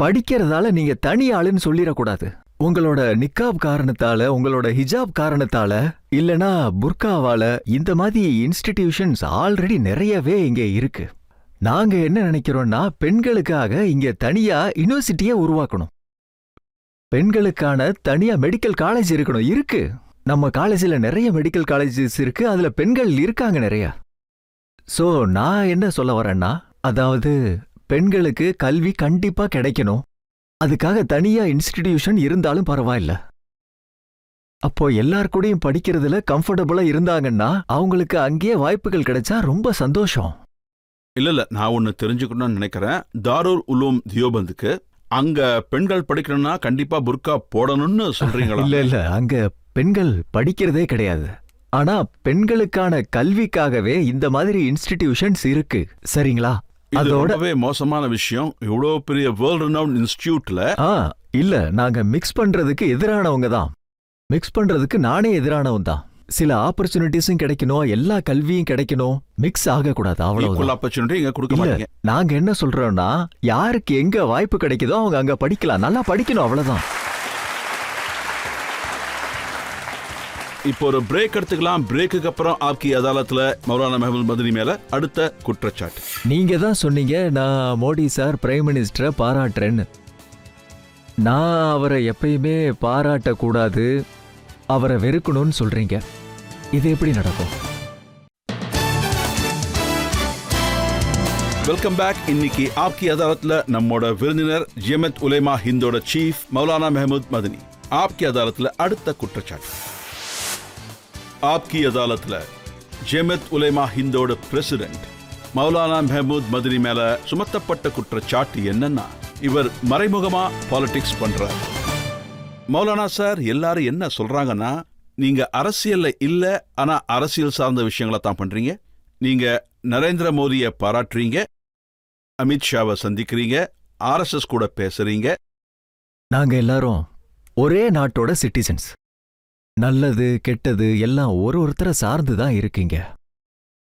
படிக்கிறதால நீங்க தனி ஆளுன்னு சொல்லிடக்கூடாது. உங்களோட நிக்காப் காரணத்தால, உங்களோட ஹிஜாப் காரணத்தால, இல்லனா புர்காவால இந்த மாதிரி இன்ஸ்டிடியூஷன்ஸ் ஆல்ரெடி நிறையவே இங்க இருக்கு. நாங்க என்ன நினைக்கிறோம்னா, பெண்களுக்காக இங்க தனியா யூனிவர்சிட்டியை உருவாக்கணும். பெண்களுக்கான தனியா மெடிக்கல் காலேஜ் இருக்கணும். இருக்கு, நம்ம காலேஜில் நிறைய மெடிக்கல் காலேஜஸ் இருக்கு, அதுல பெண்கள் இருக்காங்க நிறைய. சோ நான் என்ன சொல்ல வரேன்னா, அதாவது பெண்களுக்கு கல்வி கண்டிப்பா கிடைக்கணும், அதுக்காக தனியா இன்ஸ்டிடியூஷன் இருந்தாலும் பரவாயில்ல. அப்போ எல்லார் கூடயும் படிக்கிறதுல கம்ஃபர்டபுளா இருந்தாங்கன்னா அவங்களுக்கு அங்கேயே வாய்ப்புகள் கிடைச்சா ரொம்ப சந்தோஷம். இல்ல நான் ஒன்னு தெரிஞ்சுக்கணும்னு நினைக்கிறேன். தாருல் உலூம் தியோபந்துக்கு அங்க பெண்கள் படிக்கணும்னா கண்டிப்பா புர்கா போடணும்னு சொல்றீங்களா? இல்ல அங்க பெண்கள் படிக்கிறதே கிடையாது. ஆனா பெண்களுக்கான கல்விக்காகவே இந்த மாதிரி இன்ஸ்டிடியூஷன்ஸ் இருக்கு, சரிங்களா? இது ரொம்பவே மோசமான விஷயம். இவ்வளவு பெரிய வேர்ல்ட் ரெனவுண்ட் இன்ஸ்டிடியூட்ல இல்ல, நாங்க மிக்ஸ் பண்றதுக்கு எதிரானவங்க தான். மிக்ஸ் பண்றதுக்கு நானே எதிரானவன் தான். சில ஆப்பர்ச்சுனிட்டிஸும் கிடைக்கணும், எல்லா கல்வியும் கிடைக்கணும், மிக்ஸ் ஆகக்கூடாது, அவ்வளவு ஆப்பர்ச்சுனிட்டி இங்க கொடுக்க மாட்டீங்க. நாங்க என்ன சொல்றோம்னா, யாருக்கு எங்க வாய்ப்பு கிடைக்குதோ அவங்க அங்க படிக்கலாம், நல்லா படிக்கணும், அவ்வளவுதான். இப்போ ஒரு பிரேக் எடுத்துக்கலாம். பிரேக்குக்கு அப்புறம் ஆப்கி அதாலத்ல மௌலானா மெஹமூத் மதனி மேல அடுத்த குற்றச்சாட்டு. நீங்க தான் சொன்னீங்க நான் மோடி சார் பிரைம் மினிஸ்டரை பாராட்டுறேன்னு. நான் அவரை எப்பயுமே பாராட்டக்கூடாது, அவரை வெறுக்கணும்னு சொல்றீங்க. இது எப்படி நடக்கும்? Welcome back. இன்னைக்கு ஆப்கி அதாலத்ல நம்மோட விருந்தினர் ஜமியத் உலேமா ஹிந்தோட சீஃப் மௌலானா மெஹமூத் மதனி. ஆப்கி அதாலத்ல அடுத்த குற்றச்சாட்டு. ஆப்கி அதாலத்ல ஜமியத் உலேமா ஹிந்தோட பிரசிடென்ட் மௌலானா மெஹமூத் மதனி மேல சுமத்தப்பட்ட குற்றச்சாட்டு என்னன்னா, இவர் மறைமுகமா பாலிடிக்ஸ் பண்றார். மௌலானா சார், எல்லாரும் என்ன சொல்றாங்கன்னா, நீங்க அரசியல்ல இல்ல, ஆனா அரசியல் சார்ந்த விஷயங்களை தான் பண்றீங்க. நீங்க நரேந்திர மோடியை பாராட்டுறீங்க, அமித்ஷாவை சந்திக்கிறீங்க, RSS கூட பேசுறீங்க. நாங்க எல்லாரும் ஒரே நாட்டோட சிட்டிசன்ஸ். நல்லது கெட்டது எல்லாம் ஒருத்தரை சார்ந்துதான் இருக்கீங்க.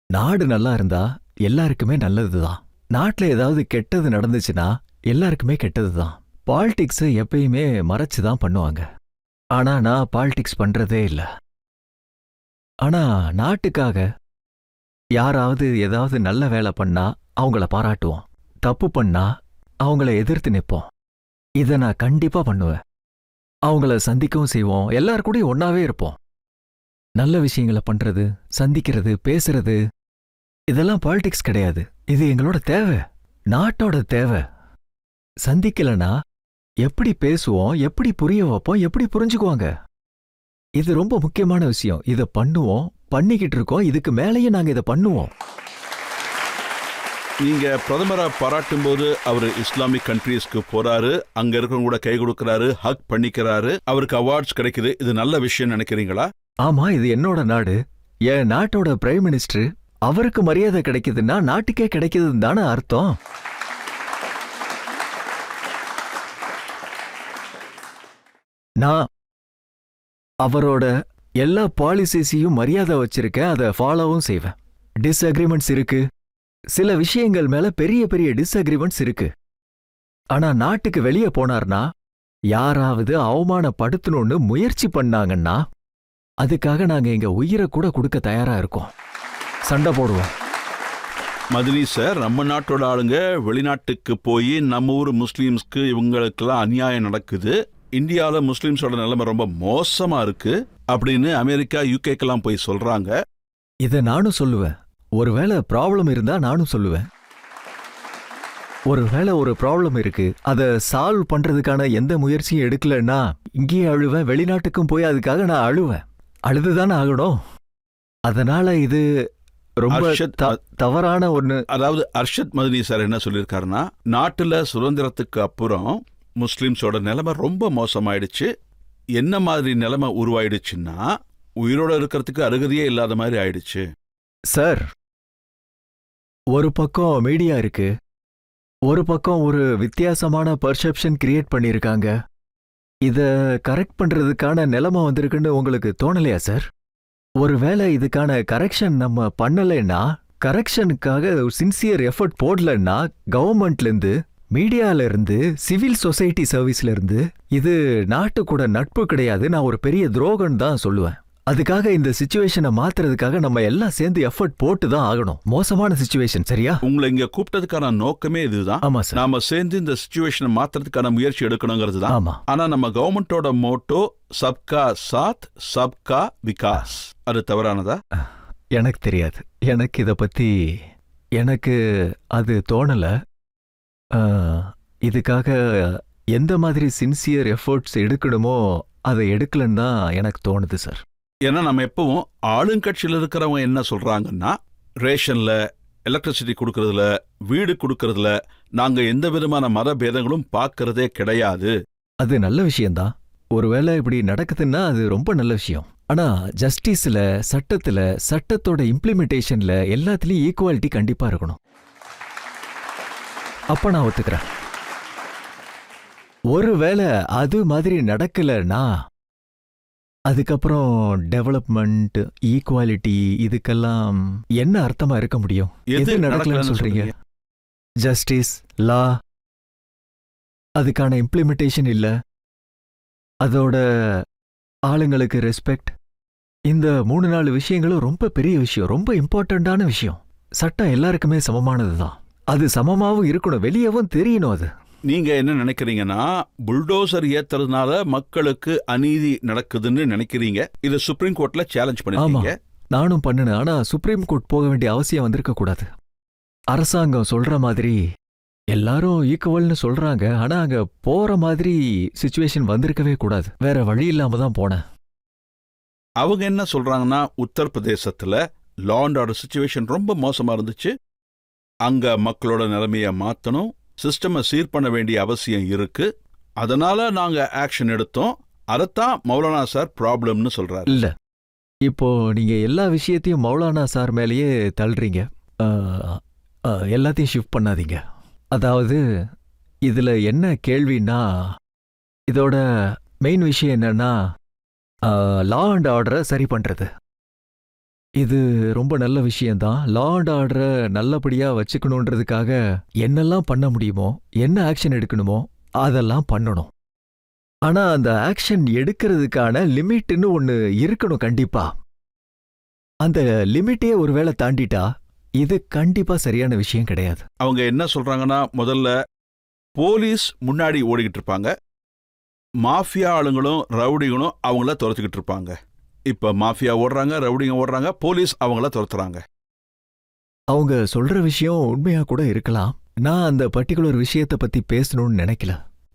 நாடு நல்லா இருந்தா எல்லாருக்குமே நல்லதுதான். நாட்டுல ஏதாவது கெட்டது நடந்துச்சுன்னா எல்லாருக்குமே கெட்டதுதான். பாலிடிக்ஸ் எப்பயுமே மறைச்சுதான் பண்ணுவாங்க. ஆனா நான் பாலிடிக்ஸ் பண்றதே இல்ல. ஆனா நாட்டுக்காக யாராவது ஏதாவது நல்ல வேலை பண்ணா அவங்கள பாராட்டுவோம், தப்பு பண்ணா அவங்கள எதிர்த்து நிற்போம். இதை நான் கண்டிப்பா பண்ணுவேன். அவங்கள சந்திக்கவும் செய்வோம், எல்லார் கூடயும் ஒன்னாவே இருப்போம். நல்ல விஷயங்களை பண்றது, சந்திக்கிறது, பேசுறது, இதெல்லாம் பாலிடிக்ஸ் கிடையாது. இது எங்களோட தேவை, நாட்டோட தேவை. சந்திக்கலனா எப்படி பேசுவோம், எப்படி புரிய வைப்போம், எப்படி புரிஞ்சுக்குவாங்க? இது ரொம்ப முக்கியமான விஷயம். இதை பண்ணுவோம், பண்ணிக்கிட்டு இருக்கோம், இதுக்கு மேலேயும் நாங்க இதை பண்ணுவோம். நீங்க பிரதமரை பாராட்டும் போது அவர் இஸ்லாமிக் கண்ட்ரீஸ்க்கு போறாரு, அங்க இருக்கிறவங்க கூட கை கொடுக்கறாரு, ஹக் பண்ணிக்கிறாரு, அவருக்கு அவார்ட்ஸ் கிடைக்குது. இது நல்ல விஷயம் நினைக்கிறீங்களா? ஆமா, இது என்னோட நாடு, என் நாட்டோட பிரைம் மினிஸ்டர், அவருக்கு மரியாதை கிடைக்குதுன்னா நாட்டுக்கே கிடைக்குதுன்னு தானே அர்த்தம். நான் அவரோட எல்லா பாலிசிஸையும் மரியாதை வச்சிருக்கேன், அதை ஃபாலோவும் செய்வேன். டிஸ்அக்ரிமெண்ட்ஸ் இருக்கு, சில விஷயங்கள் மேல பெரிய பெரிய டிஸ்அக்ரிமெண்ட்ஸ் இருக்கு. ஆனா நாட்டுக்கு வெளியே போனார்னா யாராவது அவமானப்படுத்தணும்னு முயற்சி பண்ணாங்கன்னா அதுக்காக நாங்க எங்க உயிரை கூட கொடுக்க தயாரா இருக்கோம். சண்டை போடுவோம். மதினி சார், நம்ம நாட்டோட ஆளுங்க வெளிநாட்டுக்கு போய் நம்ம ஊர் முஸ்லீம்ஸ்க்கு இவங்களுக்கெல்லாம் அநியாயம் நடக்குது, இந்தியாவில் முஸ்லீம்ஸோட நிலைமை ரொம்ப மோசமா இருக்கு அப்படின்னு அமெரிக்கா யூகேக்கெல்லாம் போய் சொல்றாங்க. இதை நானும் சொல்லுவேன். ஒருவேளை ப்ராப்ளம் இருந்தா நானும் சொல்லுவேன். ஒருவேளை ஒரு ப்ராப்ளம் இருக்கு, அதை சால்வ் பண்றதுக்கான எந்த முயற்சியும் எடுக்கலன்னா இங்கேயே அழுவேன், வெளிநாட்டுக்கும் போய் அதுக்காக நான் அழுவேன். அழுதுதானே ஆகணும். அதனால இது ரொம்ப தவறான ஒண்ணு. அதாவது அர்ஷத் மதினி சார் என்ன சொல்லியிருக்காருன்னா, நாட்டுல சுதந்திரத்துக்கு அப்புறம் முஸ்லிம்ஸோட நிலைமை ரொம்ப மோசமாயிடுச்சு. என்ன மாதிரி நிலைமை உருவாயிடுச்சுன்னா உயிரோட இருக்கிறதுக்கு அருகதையே இல்லாத மாதிரி ஆயிடுச்சு. சார், ஒரு பக்கம் மீடியா இருக்கு, ஒரு பக்கம் ஒரு வித்தியாசமான பர்செப்ஷன் கிரியேட் பண்ணியிருக்காங்க. இத கரெக்ட் பண்றதுக்கான நிலைமை வந்திருக்குன்னு உங்களுக்கு தோணலையா சார்? ஒருவேளை இதுக்கான கரெக்ஷன் நம்ம பண்ணலைன்னா, கரெக்ஷனுக்காக சின்சியர் எஃபர்ட் போடலன்னா, கவர்மெண்ட்ல இருந்து, மீடியால இருந்து, சிவில் சொசைட்டி சர்வீஸ்ல இருந்து, இது நாட்டு கூட நட்பு கிடையாது, நான் ஒரு பெரிய துரோகன் தான் சொல்லுவேன். அதுக்காக இந்த சிச்சுவேஷனை மாத்துறதுக்காக நம்ம எல்லாம் சேர்ந்து எஃபர்ட் போட்டு தான் ஆகணும். மோசமான சிச்சுவேஷன், சரியா? உங்களை இங்க கூப்பிட்டதுக்கான நோக்கமே இதுதான். ஆமா சார். நாம சேர்ந்து இந்த சிச்சுவேஷனை மாத்துறதுக்கான முயற்சி எடுக்கணுங்கிறது தான். ஆமா. ஆனா நம்ம கவர்மெண்டோட மோட்டோ சப்கா சாத் சப்கா விகாஸ், அது தவறானதா? எனக்கு தெரியாது. எனக்கு இத பத்தி அது தோணல. இதுக்காக எந்த மாதிரி சின்சியர் எஃபர்ட்ஸ் எடுக்கணுமோ அதை எடுக்கலன்னு தான் எனக்கு தோணுது சார். ஏன்னா நம்ம எப்பவும் ஆளுங்கட்சியில் இருக்கிறவங்க என்ன சொல்றாங்கன்னா, ரேஷன்ல, எலக்ட்ரிசிட்டி கொடுக்கறதுல, வீடு கொடுக்கறதுல நாங்க எந்த விதமான மத பேதங்களும் பார்க்கறதே கிடையாது. அது நல்ல விஷயம்தான். ஒருவேளை இப்படி நடக்குதுன்னா அது ரொம்ப நல்ல விஷயம். ஆனா ஜஸ்டிஸ்ல, சட்டத்துல, சட்டத்தோட இம்ப்ளிமெண்டேஷன்ல எல்லாத்துலயும் ஈக்குவாலிட்டி கண்டிப்பா இருக்கணும். அப்ப நான் ஒத்துக்கிறேன். ஒருவேளை அது மாதிரி நடக்கலன்னா அதுக்கப்புறம் டெவலப்மெண்ட், ஈக்குவாலிட்டி, இதுக்கெல்லாம் என்ன அர்த்தமா இருக்க முடியும்? எது நடக்கலன்னு சொல்றீங்க? ஜஸ்டிஸ், லா, அதுக்கான இம்ப்ளிமெண்டேஷன் இல்ல, அதோட ஆளுங்களுக்கு ரெஸ்பெக்ட், இந்த 3-4 விஷயங்களும் ரொம்ப பெரிய விஷயம், ரொம்ப இம்பார்ட்டண்டான விஷயம். சட்டம் எல்லாருக்குமே சமமானதுதான். அது சமமாவும் இருக்கணும், வெளியவும் தெரியணும். அது நீங்க என்ன நினைக்கிறீங்கன்னா, புல்டோசர் ஏத்துறதுனால மக்களுக்கு அநீதி நடக்குதுன்னு நினைக்கிறீங்க. இது சுப்ரீம் கோர்ட்ல சேலஞ்ச் பண்ணிருக்கீங்க. நானும் பண்ணினேன். ஆனா சுப்ரீம் கோர்ட் போக வேண்டிய அவசியம் வந்திருக்க கூடாது. அரசாங்கம் சொல்ற மாதிரி எல்லாரும் ஈக்குவல்னு சொல்றாங்க, ஆனா அங்க போற மாதிரி சிச்சுவேஷன் வந்திருக்கவே கூடாது. வேற வழி இல்லாம தான் போனேன். அவங்க என்ன சொல்றாங்கன்னா, உத்தரப்பிரதேசத்துல லா அண்ட் ஆர்டர் சிச்சுவேஷன் ரொம்ப மோசமா இருந்துச்சு, அங்க மக்களோட நிலைமைய மாத்தணும், சிஸ்டமை சீர் பண்ண வேண்டிய அவசியம் இருக்கு, அதனால நாங்க ஆக்ஷன் எடுத்தோம், அதத்தான் மௌலானா சார் ப்ராப்ளம்னு சொல்றாரு. இல்ல, இப்போ நீங்க எல்லா விஷயத்தையும் மௌலானா சார் மேலேயே தள்ளுறீங்க. எல்லாத்தையும் ஷிஃப்ட் பண்ணாதீங்க. அதாவது இதுல என்ன கேள்வின்னா, இதோட மெயின் விஷயம் என்னன்னா, லா அண்ட் ஆர்டரை சரி பண்றது. இது ரொம்ப நல்ல விஷயம்தான். லா அண்ட் ஆர்டரை நல்லபடியா வச்சுக்கணுன்றதுக்காக என்னெல்லாம் பண்ண முடியுமோ, என்ன ஆக்ஷன் எடுக்கணுமோ அதெல்லாம் பண்ணணும். ஆனா அந்த ஆக்ஷன் எடுக்கிறதுக்கான லிமிட்னு ஒன்னு இருக்கணும் கண்டிப்பா. அந்த லிமிட்டே ஒருவேளை தாண்டிட்டா இது கண்டிப்பா சரியான விஷயம் கிடையாது. அவங்க என்ன சொல்றாங்கன்னா, முதல்ல போலீஸ் முன்னாடி ஓடிக்கிட்டு இருப்பாங்க, மாஃபியா ஆளுங்களும் ரவுடிகளும் அவங்கள துரத்துக்கிட்டு இருப்பாங்க. இப்ப மாஃபியா ஓடுறாங்க, ரவுடிங்க ஓடுறாங்க, போலீஸ் அவங்கள துரத்துறாங்க. அவங்க சொல்ற விஷயம் உண்மையா கூட இருக்கலாம். நான் அந்த பர்டிகுலர் விஷயத்தை பத்தி பேசணும்னு நினைக்கல.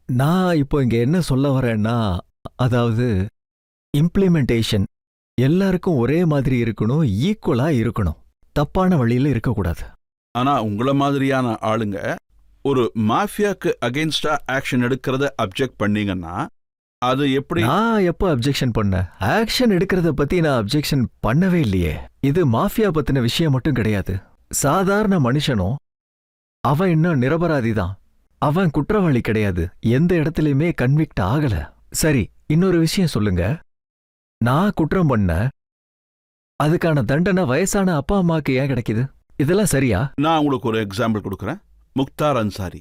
நான் இப்போ இங்க என்ன சொல்ல வரேன்னா, அதாவது இம்ப்ளிமெண்டேஷன் எல்லாருக்கும் ஒரே மாதிரி இருக்கணும், ஈக்குவலா இருக்கணும், தப்பான வழியில இருக்கக்கூடாது. ஆனா உங்கள மாதிரியான ஆளுங்க ஒரு மாஃபியாக்கு அகெயின்ஸ்டா ஆக்ஷன் எடுக்கிறத அப்ஜெக்ட் பண்ணீங்கன்னா அது எப்படி? நான் எப்போ அப்ஜெக்ஷன் பண்ண? ஆக்ஷன் எடுக்கிறத பத்தி நான் அப்ஜெக்ஷன் பண்ணவே இல்லையே. இது மாஃபியா பத்தின விஷயம் மட்டும் கிடையாது. சாதாரண மனுஷனும் அவன் இன்னும் நிரபராதி தான், அவன் குற்றவாளி கிடையாது, எந்த இடத்துலயுமே கன்விக்ட் ஆகல. சரி, இன்னொரு விஷயம் சொல்லுங்க, நான் குற்றம் பண்ண அதுக்கான தண்டனை வயசான அப்பா அம்மாக்கு ஏன் கிடைக்குது? இதெல்லாம் சரியா? நான் உங்களுக்கு ஒரு எக்ஸாம்பிள் கொடுக்குறேன். முக்தார் அன்சாரி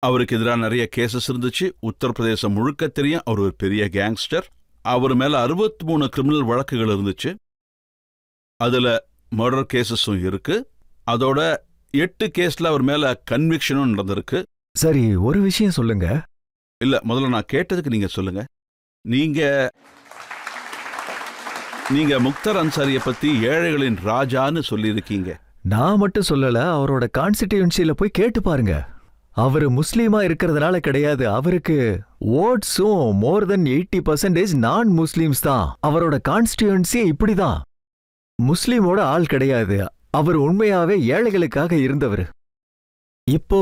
அவருக்கு எதிராக நிறைய கேசஸ் இருந்துச்சு. உத்தரப்பிரதேசம் முழுக்க தெரியும். அவர் ஒரு பெரிய கேங்ஸ்டர். அவர் மேல 63 கிரிமினல் வழக்குகள் இருந்துச்சு. அதுல மர்டர் கேசஸும் இருக்கு. அதோட 8 கேஸ்ல அவர் மேல கன்விக்ஷனும் நடந்திருக்கு. சரி, ஒரு விஷயம் சொல்லுங்க. இல்ல, முதல்ல நான் கேட்டதுக்கு நீங்க சொல்லுங்க. நீங்க முக்தர் அன்சாரிய பத்தி ஏழைகளின் ராஜான்னு சொல்லியிருக்கீங்க. நான் மட்டும் சொல்லல, அவரோட கான்ஸ்டிடியூன்சில போய் கேட்டு பாருங்க. அவரு முஸ்லீமா இருக்கிறதுனால கிடையாது, அவருக்கு ஓட்ஸும் மோர் தென் 80% நான் முஸ்லீம்ஸ் தான். அவரோட கான்ஸ்டிடியூன்சி இப்படிதான். முஸ்லீமோட ஆள் கிடையாது. அவர் உண்மையாவே ஏழைகளுக்காக இருந்தவர். இப்போ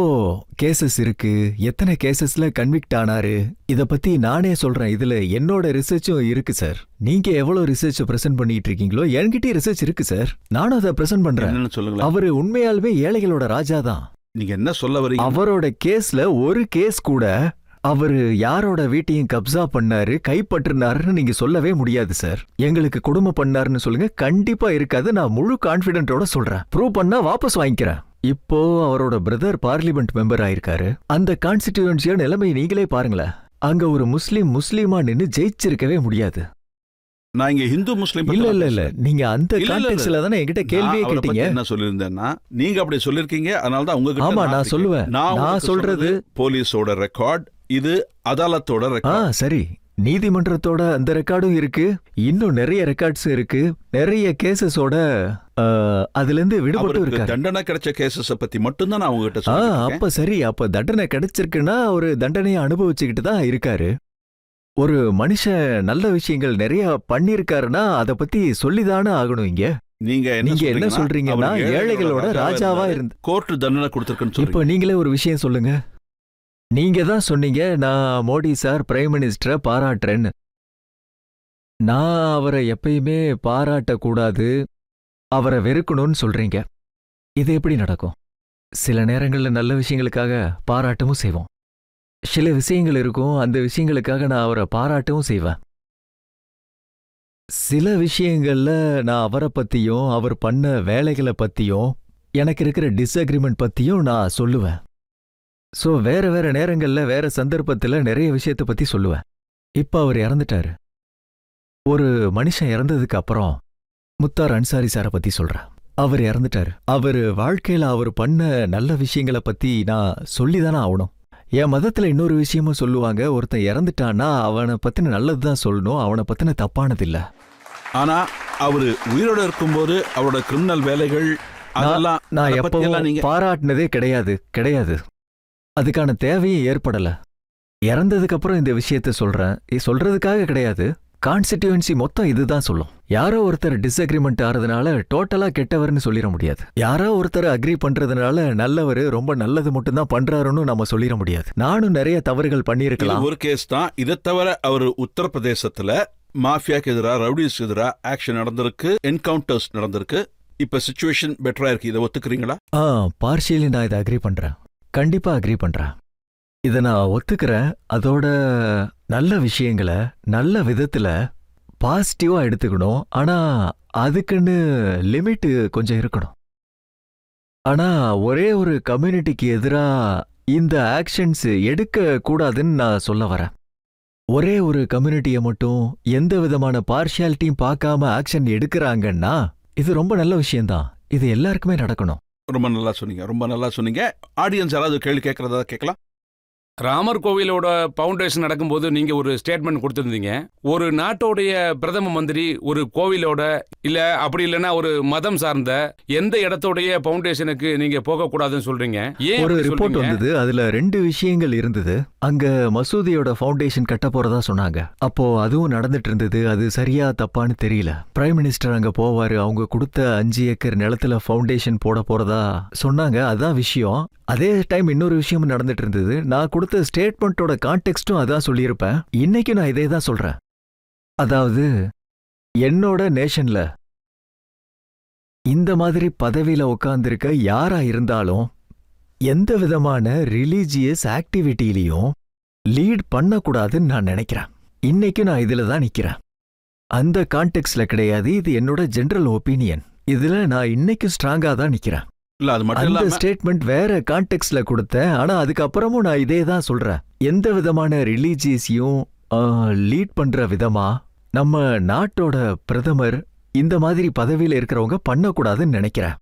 கேசஸ் இருக்கு. எத்தனை கேசஸ்ல கன்விக்ட் ஆனாரு இத பத்தி நானே சொல்றேன். இதுல என்னோட ரிசர்ச்சும் இருக்கு சார். நீங்க எவ்வளவு ரிசர்ச் பிரசன்ட் பண்ணிட்டு இருக்கீங்களோ என்கிட்ட ரிசர்ச் இருக்கு சார். நானும் அதை பிரசன்ட் பண்றேன். என்னன்னு சொல்லுங்களேன். அவரு உண்மையாலுமே ஏழைகளோட ராஜா தான். நீங்க என்ன சொல்ல வரீங்க? அவரோட கேஸ்ல ஒரு கேஸ் கூட அவரு யாரோட வீட்டையும் கப்சா பண்ணாரு, கைப்பற்றினாருன்னு நீங்க சொல்லவே முடியாது சார். எங்களுக்கு கொடுமை பண்ணாருன்னு சொல்லுங்க, கண்டிப்பா இருக்காது. நான் முழு கான்பிடென்ட்டோட சொல்றேன். ப்ரூவ் பண்ணா வாபஸ் வாங்கிக்கிறேன். இப்போ அவரோட பிரதர் பார்லிமெண்ட் மெம்பர் ஆயிருக்காரு. அந்த கான்ஸ்டிடியூன்சியோட நிலைமை நீங்களே பாருங்களேன். அங்க ஒரு முஸ்லீமா நின்னு ஜெயிச்சிருக்கவே முடியாது. நான் இங்க இந்து முஸ்லீம் இல்ல நீங்க அந்த கான்டெக்ஸ்ட்ல தானே என்கிட்ட கேள்வியே கேட்டீங்க. என்ன சொல்லியிருந்தேன்னா நீங்க அப்படி சொல்லிருக்கீங்க. அதனால தான் உங்ககிட்ட ஆமா நான் சொல்லுவேன். நான் சொல்றது போலீஸோட ரெக்கார்ட், இது அதாலத்தோட ரெக்கார்ட். சரி, நீதிமன்றத்தோட அந்த ரெக்கார்டும் இருக்கு. இன்னும் நிறைய ரெக்கார்ட்ஸ் இருக்கு. நிறைய கேசஸோட அதுல இருந்து விடுபட்டு இருக்காரு. தண்டனை கிடைச்ச கேசஸ் பத்தி மட்டும் தான் நான் உங்ககிட்ட சொல்றேன். அப்ப சரி, அப்ப தண்டனை கிடைச்சிருக்குன்னா ஒரு தண்டனையை அனுபவிச்சுக்கிட்டு தான் இருக்காரு. ஒரு மனுஷன் நல்ல விஷயங்கள் நிறைய பண்ணிருக்காருன்னா அத பத்தி சொல்லிதானே ஆகணும். இங்க நீங்க என்ன சொல்றீங்கன்னா ஏழைகளோட ராஜாவா இருந்து கோர்ட் தண்டனை கொடுத்திருக்குன்னு இப்ப நீங்களே ஒரு விஷயம் சொல்லுங்க. நீங்க தான் சொன்னீங்க நான் மோடி சார் பிரைம் மினிஸ்டரை பாராட்டுறேன்னு. நான் அவரை எப்பயுமே பாராட்டக்கூடாது, அவரை வெறுக்கணும்னு சொல்றீங்க. இது எப்படி நடக்கும்? சில நேரங்கள்ல நல்ல விஷயங்களுக்காக பாராட்டவும் செய்வோம். சில விஷயங்கள் இருக்கும், அந்த விஷயங்களுக்காக நான் அவரை பாராட்டவும் செய்வேன். சில விஷயங்கள்ல நான் அவரை பத்தியும் அவர் பண்ண வேலைகளை பத்தியும் எனக்கு இருக்கிற டிஸ்அக்ரிமெண்ட் பத்தியும் நான் சொல்லுவேன். சோ வேற வேற நேரங்கள்ல வேற சந்தர்ப்பத்துல நிறைய விஷயத்தை பத்தி சொல்லுவேன். இப்ப அவர் இறந்துட்டாரு. ஒரு மனுஷன் இறந்ததுக்கு அப்புறம் முக்தார் அன்சாரி சாரை பத்தி சொல்றேன். அவர் இறந்துட்டாரு. அவர் வாழ்க்கையில அவர் பண்ண நல்ல விஷயங்களை பத்தி நான் சொல்லிதானே ஆகணும். என் மதத்துல இன்னொரு விஷயமும் சொல்லுவாங்க, ஒருத்தன் இறந்துட்டான்னா அவனை பத்தின நல்லதுதான் சொல்லணும், அவனை பத்தின தப்பானது இல்ல. ஆனா அவரு உயிரோட இருக்கும்போது அவரோட கிரிமினல் வேலைகள் அதெல்லாம் நான் எப்பவும் பாராட்டினதே கிடையாது. அதுக்கான தேவையும் ஏற்படல. இறந்ததுக்கு அப்புறம் இந்த விஷயத்த சொல்றேன். சொல்றதுக்காக கிடையாது. கான்ஸ்டிடியூன்சி மொத்தம் இதுதான் சொல்லும். யாரோ ஒருத்தர் டிஸ்அக்ரிமெண்ட் ஆறதுனால டோட்டலா கெட்டவர்னு சொல்லிட முடியாது. யாரோ ஒருத்தர் அக்ரி பண்றதுனால நல்லவர் ரொம்ப நல்லது மட்டும்தான் பண்றாருன்னு நம்ம சொல்லிட முடியாது. நானும் நிறைய தவறுகள் பண்ணியிருக்கலாம். ஒரு கேஸ் தான். இதை தவிர அவர் உத்தரப்பிரதேசத்துல மாஃபியாக்கு எதிராக, ரவுடிஸ்க்கு எதிராக ஆக்ஷன் நடந்திருக்கு, என்கவுண்டர்ஸ் நடந்திருக்கு. இப்ப சிச்சுவேஷன் பெட்டரா இருக்கு. இதை ஒத்துக்கிறீங்களா? பார்ஷியலி நான் இதை அக்ரி பண்றேன். கண்டிப்பா அக்ரி பண்றேன். இதை நான் ஒத்துக்கிறேன். அதோட நல்ல விஷயங்களை நல்ல விதத்துல பாசிட்டிவா எடுத்துக்கணும். ஆனா அதுக்குன்னு லிமிட் கொஞ்சம் இருக்கணும். ஆனா ஒரே ஒரு கம்யூனிட்டிக்கு எதிரா இந்த ஆக்ஷன்ஸ் எடுக்க கூடாதுன்னு நான் சொல்ல வரேன். ஒரே ஒரு கம்யூனிட்டியை மட்டும் எந்த விதமான பார்ஷியாலிட்டியும் பார்க்காம ஆக்ஷன் எடுக்கிறாங்கன்னா இது ரொம்ப நல்ல விஷயம்தான். இது எல்லாருக்குமே நடக்கணும். ரொம்ப நல்லா சொன்னீங்க. ஆடியன்ஸ் யாராவது கேள்வி கேட்கறதா கேட்கலாம். ராமர் கோவிலோட ஃபவுண்டேஷன் நடக்கும்போது நீங்க ஒரு ஸ்டேட்மெண்ட் கொடுத்திருந்தீங்க. ஒரு நாட்டோடைய பிரதம மந்திரி ஒரு கோவிலோட இல்ல அப்படி இல்லைன்னா ஒரு மதம் சார்ந்த எந்த இடத்தோடைய ஃபவுண்டேஷனுக்கு நீங்க போக கூடாதுன்னு சொல்றீங்க. ஏன் ஒரு ரிப்போர்ட் வந்தது, அதுல 2 விஷயங்கள் இருந்தது. அங்க மசூதியோட ஃபவுண்டேஷன் கட்ட போறதா சொன்னாங்க. அப்போ அதுவும் நடந்துட்டு இருந்தது. அது சரியா தப்பான்னு தெரியல. பிரைம் மினிஸ்டர் அங்க போவாரு, அவங்க கொடுத்த 5 ஏக்கர் நிலத்துல ஃபவுண்டேஷன் போட போறதா சொன்னாங்க. அதான் விஷயம். அதே டைம் இன்னொரு விஷயமும் நடந்துட்டு இருந்தது. நான் கொடுத்த ஸ்டேட்மெண்டோட கான்டெக்ஸ்டும் அதான் சொல்லியிருப்பேன். இன்னைக்கு நான் இதே தான் சொல்றேன். அதாவது என்னோட நேஷன்ல இந்த மாதிரி பதவியில உட்கார்ந்திருக்க யாரா இருந்தாலும் எந்த விதமான ரிலீஜியஸ் ஆக்டிவிட்டிலையும் லீட் பண்ணக்கூடாதுன்னு நான் நினைக்கிறேன். இன்னைக்கு நான் இதுல தான் நிக்கிறேன். அந்த கான்டெக்ஸ்ட்ல கிடையாது. இது என்னோட ஜெனரல் ஒப்பீனியன். இதுல நான் இன்னைக்கு ஸ்ட்ராங்கா தான் நிக்கிறேன். இல்ல அது மட்டும் அந்த இல்லாம ஸ்டேட்மெண்ட் வேற கான்டெக்ட்ல கொடுத்தேன். ஆனா அதுக்கப்புறமும் நான் இதே தான் சொல்றேன். எந்த விதமான ரிலீஜியஸையும் லீட் பண்ற விதமா நம்ம நாட்டோட பிரதமர் இந்த மாதிரி பதவியில இருக்கிறவங்க பண்ணக்கூடாதுன்னு நினைக்கிறேன்.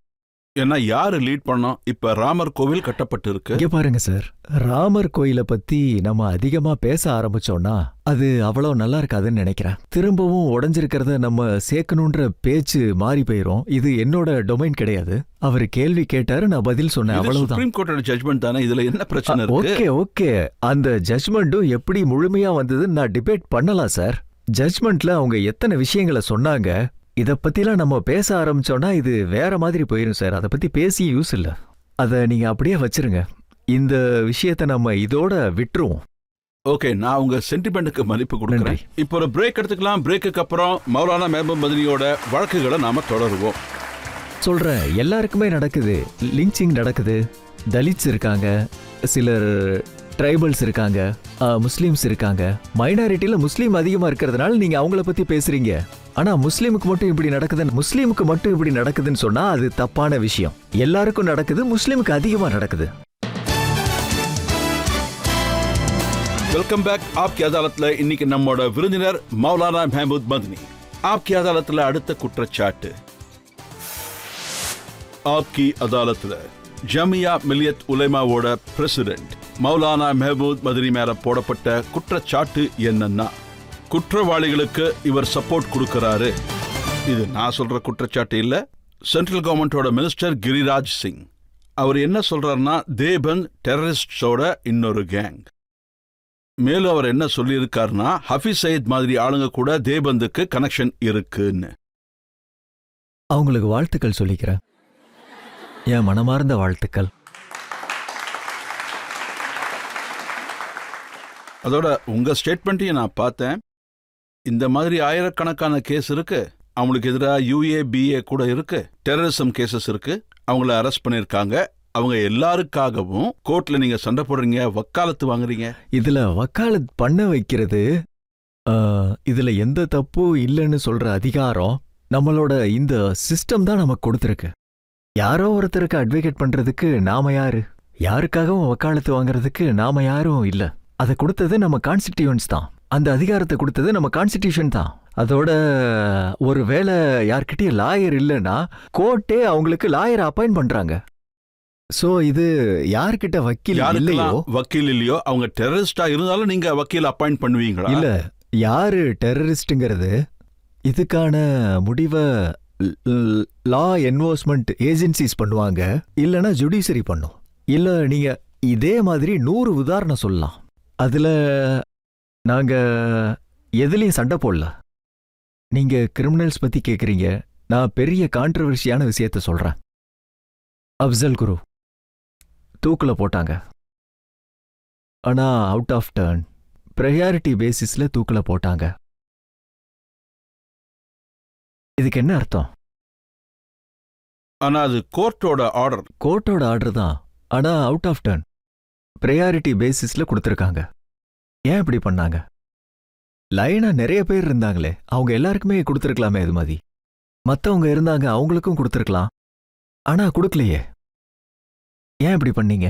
ஏன்னா யாரு லீட் பண்ணோம்? இப்ப ராமர் கோவில் கட்டப்பட்டு இருக்கு. இங்க பாருங்க சார், ராமர் கோயிலை பத்தி நம்ம அதிகமா பேச ஆரம்பிச்சோம்னா அது அவ்வளவு நல்லா இருக்காதுன்னு நினைக்கிறேன். திரும்பவும் உடைஞ்சிருக்கிறத நம்ம சேர்க்கணுன்ற பேச்சு மாறி போயிரும். இது என்னோட டொமைன் கிடையாது. அவர் கேள்வி கேட்டாரு, நான் பதில் சொன்னேன், அவ்வளவுதான். சுப்ரீம் கோர்ட்டோட ஜட்மெண்ட் தானே, இதுல என்ன பிரச்சனை இருக்கு? ஓகே ஓகே, அந்த ஜட்மெண்ட்டும் எப்படி முழுமையா வந்ததுன்னு நான் டிபேட் பண்ணலாம் சார். ஜட்மெண்ட்ல அவங்க எத்தனை விஷயங்களை சொன்னாங்க, இத பத்திலாம் நம்ம பேச ஆரம்பிச்சோம்னா இது வேற மாதிரி போயிரும் சார். அதை பத்தி பேசி யூஸ் இல்ல. அத நீங்க அப்படியே வச்சிருங்க. இந்த விஷயத்தை நம்ம இதோட விட்டுருவோம். ஓகே, நான் உங்க சென்டிமெண்ட்டுக்கு மதிப்பு கொடுக்குறேன். நன்றி. இப்போ ஒரு பிரேக் எடுத்துக்கலாம். பிரேக்குக்கு அப்புறம் மௌலானா மெஹபூப் மதனியோட வழக்குகளை நாம தொடருவோம். சொல்றேன், எல்லாருக்குமே நடக்குது. லிஞ்சிங் நடக்குது. தலித்ஸ் இருக்காங்க, சிலர் ட்ரைபல்ஸ் இருக்காங்க, முஸ்லீம்ஸ் இருக்காங்க. மைனாரிட்டியில முஸ்லீம் அதிகமா இருக்கிறதுனால நீங்க அவங்கள பத்தி பேசுறீங்க. ஆனா முஸ்லீமுக்கு மட்டும் இப்படி நடக்குதுன்னு சொன்னா அது தப்பான விஷயம். எல்லாருக்கும் நடக்குது, முஸ்லீமுக்கு அதிகமா நடக்குது. Welcome back. ஆப்கி அதாலத்ல இன்னைக்கு நம்மோட விருந்தினர் மௌலானா மெஹபூப் மதனி. ஆப்கி அதாலத்ல அடுத்த குற்றச்சாட்டு. ஆப்கி அதாலத்ல ஜமியா மில்லியத் உலைமாவோட பிரசிடென்ட் மௌலானா மெஹபூப் மதனி மேல போடப்பட்ட குற்றச்சாட்டு என்னன்னா, குற்றவாளிகளுக்கு இவர் சப்போர்ட் கொடுக்கறாரு. இது நான் சொல்ற குற்றச்சாட்டு இல்ல, சென்ட்ரல் கவர்மெண்டோட மினிஸ்டர் கிரிராஜ் சிங். அவர் என்ன சொல்றாருன்னா, தேபந்த் டெரரிஸ்டோட இன்னொரு கேங். மேலும் அவர் என்ன சொல்லியிருக்காருன்னா, ஹஃபீஸ் சயீத் மாதிரி ஆளுங்க கூட தேபந்துக்கு கனெக்ஷன் இருக்குன்னு. அவங்களுக்கு வாழ்த்துக்கள் சொல்லிக்கிறேன், என் மனமார்ந்த வாழ்த்துக்கள். அதோட உங்க ஸ்டேட்மெண்ட்டையும் நான் பார்த்தேன். இந்த மாதிரி ஆயிரக்கணக்கான கேஸ் இருக்கு. அவங்களுக்கு எதிராக UABA கூட இருக்கு, டெரரிசம் கேசஸ் இருக்கு. அவங்கள அரெஸ்ட் பண்ணிருக்காங்க. அவங்க எல்லாருக்காகவும் கோர்ட்ல நீங்க சண்டை போடுறீங்க, வக்காலத்து வாங்குறீங்க. இதுல வக்காலத் பண்ண வைக்கிறது, இதுல எந்த தப்பும் இல்லைன்னு சொல்ற அதிகாரம் நம்மளோட இந்த சிஸ்டம் தான் நமக்கு கொடுத்துருக்கு. யாரோ ஒருத்தருக்கு அட்வொகேட் பண்றதுக்கு நாம யாரு? யாருக்காகவும் வக்காலத்து வாங்குறதுக்கு நாம யாரும் இல்ல. அதை கொடுத்தது நம்ம கான்ஸ்டிடியூன்ஸ் தான். அந்த அதிகாரத்தை கொடுத்தது நம்ம கான்ஸ்டிடியூஷன் தான். அதோட ஒரு வேளை யார்கிட்டயும் லாயர் இல்லைன்னா கோர்ட்டே அவங்களுக்கு லாயர் அப்பாயிண்ட் பண்றாங்க. சோ இது யார்கிட்ட வக்கீல் இல்லையோ, வக்கீல் இல்லையோ அவங்க டெரரிஸ்டா இருந்தாலும் நீங்க வக்கீல் அப்பாயிண்ட் பண்ணுவீங்களா? இல்ல, யாரு டெரரிஸ்ட்ங்கிறது இதுக்கான முடிவை லா என்ஃபோர்ஸ்மெண்ட் ஏஜென்சிஸ் பண்ணுவாங்க, இல்லனா ஜுடிஷரி பண்ணும். இல்ல நீங்க இதே மாதிரி 100 உதாரணம் சொல்லலாம். அதுல நாங்க எதுலயும் சண்டை போடல. நீங்க கிரிமினல்ஸ் பத்தி கேக்குறீங்க, நான் பெரிய கான்ட்ரவர்சியான விஷயத்த சொல்றேன். அப்சல் குரு தூக்குல போட்டாங்க. ஆனா அவுட் ஆஃப் டர்ன் ப்ரையாரிட்டி பேசிஸ்ல தூக்குல போட்டாங்க. இதுக்கு என்ன அர்த்தம்? ஆனா அது கோர்ட்டோட ஆர்டர். கோர்ட்டோட ஆர்டர் தான், ஆனா அவுட் ஆஃப் டர்ன் ப்ரையாரிட்டி பேசிஸ்ல கொடுத்துருக்காங்க. ஏன் இப்படி பண்ணாங்க? லைனா நிறைய பேர் இருந்தாங்களே, அவங்க எல்லாருக்குமே கொடுத்துருக்கலாமே. இது மாதிரி மத்தவங்க இருந்தாங்க, அவங்களுக்கும் கொடுத்துருக்கலாம். ஆனா கொடுக்கலையே. ஏன் இப்படி பண்ணீங்க?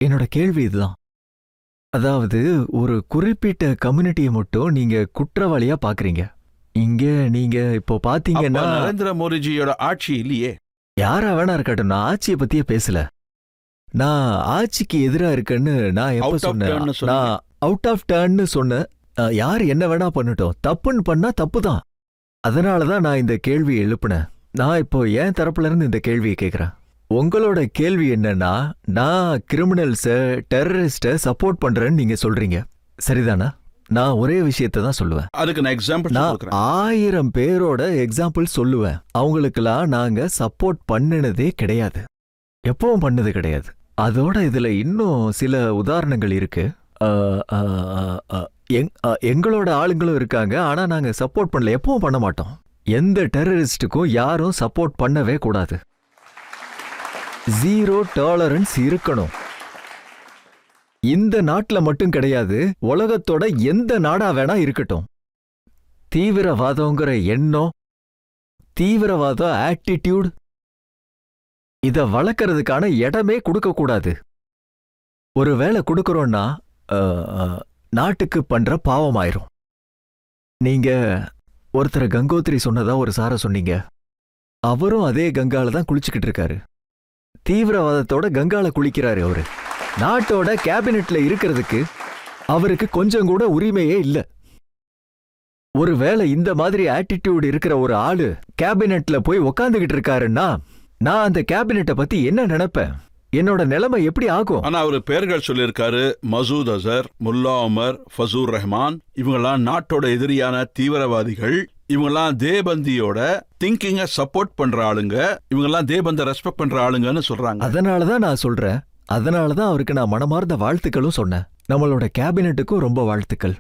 என்னோட கேள்வி இதுதான். அதாவது ஒரு குறிப்பிட்ட கம்யூனிட்டியை மட்டும் நீங்க குற்றவாளியா பாக்குறீங்க. இங்க நீங்க இப்போ பாத்தீங்கன்னா நரேந்திர மோடிஜியோட ஆட்சி இல்லையே. யாரா வேணா இருக்கட்டும், நான் ஆட்சியை பத்தியே பேசல. நான் ஆட்சிக்கு எதிரா இருக்கேன்னு நான் எப்ப சொன்னேன்? நான் அவுட் ஆஃப் டர்ன்னு சொன்ன. யார் என்ன வேணா பண்ணட்டும், தப்புன்னு பண்ணா தப்பு தான். அதனாலதான் நான் இந்த கேள்வியை எழுப்புனேன். நான் இப்போ என் தரப்புல இருந்து இந்த கேள்வியை கேட்கிறேன். உங்களோட கேள்வி என்னன்னா, நான் கிரிமினல்ஸ டெரரிஸ்ட சப்போர்ட் பண்றேன்னு நீங்க சொல்றீங்க, சரிதானா? நான் ஒரே விஷயத்தை தான் சொல்லுவேன். அதுக்கு நான் எக்ஸாம்பிள் நான் 1000 பேரோட எக்ஸாம்பிள் சொல்லுவேன். அவங்களுக்கெல்லாம் நாங்க சப்போர்ட் பண்ணினதே கிடையாது, எப்பவும் பண்ணது கிடையாது. அதோட இதுல இன்னும் சில உதாரணங்கள் இருக்கு. எங்களோட ஆளுங்களும் இருக்காங்க, ஆனா நாங்க சப்போர்ட் பண்ணல, எப்பவும் பண்ண மாட்டோம். எந்த டெரரிஸ்டுக்கும் யாரும் சப்போர்ட் பண்ணவே கூடாது. 0 டாலரன்ஸ் இருக்கணும். இந்த நாட்டுல மட்டும் கிடையாது, உலகத்தோட எந்த நாடா வேணா இருக்கட்டும். தீவிரவாதங்கிற எண்ணம், தீவிரவாத ஆட்டிடியூட் இத வளர்க்கறதுக்கான இடமே கொடுக்க கூடாது. ஒருவேளை கொடுக்கறோம்னா நாட்டுக்கு பண்ற பாவமாயிரும். நீங்க ஒருத்தர கங்கோத்ரி சொன்னதா ஒரு சார சொன்னீங்க. அவரும் அதே கங்கால தான் குளிச்சுக்கிட்டு இருக்காரு. தீவிரவாதத்தோட கங்கால குளிக்கிறாரு அவரு. நாட்டோட கேபினெட்ல இருக்கிறதுக்கு அவருக்கு கொஞ்சம் கூட உரிமையே இல்ல. ஒருவேளை இந்த மாதிரி ஆட்டிடியூட் இருக்கிற ஒரு ஆளு கேபினெட்ல போய் உக்காந்துகிட்டு இருக்காருன்னா நான் அந்த கேபினெட்டை பத்தி என்ன நினைப்பேன்? என்னோட நிலைமை எப்படி ஆகும்? ஆனா அவரு பேர்கள் சொல்லியிருக்காரு. மசூத் அசர், முல்லா உமர், ஃபசூர் ரஹ்மான், இவங்கெல்லாம் நாட்டோட எதிரியான தீவிரவாதிகள். இவங்கெல்லாம் தேபந்தியோட திங்கிங்க சப்போர்ட் பண்ற ஆளுங்க. இவங்கெல்லாம் தேபந்த ரெஸ்பெக்ட் பண்ற ஆளுங்கன்னு சொல்றாங்க. அதனாலதான் நான் சொல்றேன். அதனாலதான் அவருக்கு நான் மனமார்ந்த வாழ்த்துக்களும் சொன்னேன். நம்மளோட கேபினெட்டுக்கும் ரொம்ப வாழ்த்துக்கள்.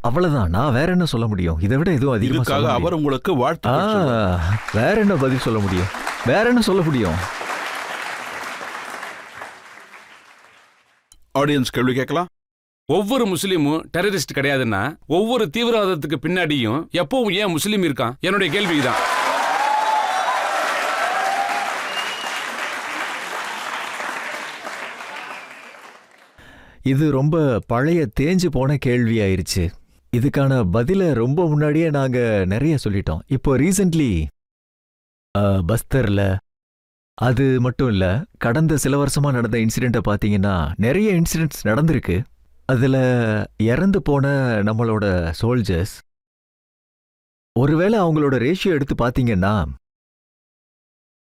அவ்வளவுதான். நான் வேற என்ன சொல்ல முடியும்? இதை விட எதுவும் அதிகமா இதுக்காக சொல்ல அவர் முடியும்? உங்களுக்கு வாழ்த்து. வேற என்ன பதில் சொல்ல முடியும்? வேற என்ன சொல்ல முடியும்? ஆடியன்ஸ் கேள்வி கேட்கலாம். ஒவ்வொரு முஸ்லீமும் டெரரிஸ்ட் கிடையாதுன்னா ஒவ்வொரு தீவிரவாதத்துக்கு பின்னாடியும் எப்பவும் ஏன் முஸ்லீம் இருக்கான்? என்னுடைய கேள்விதான். இது ரொம்ப பழைய தேஞ்சு போன கேள்வி ஆயிருச்சு. இதுக்கான பதில ரொம்ப முன்னாடியே நாங்க நிறைய சொல்லிட்டோம். இப்போ ரீசன்ட்லி பஸ்தர்ல, அது மட்டும் இல்ல, கடந்த சில வருஷமா நடந்த இன்சிடென்ட்டை பாத்தீங்கன்னா நிறைய இன்சிடென்ட்ஸ் நடந்திருக்கு. அதுல இறந்து போன நம்மளோட சோல்ஜர்ஸ், ஒருவேளை அவங்களோட ரேஷியோ எடுத்து பாத்தீங்கன்னா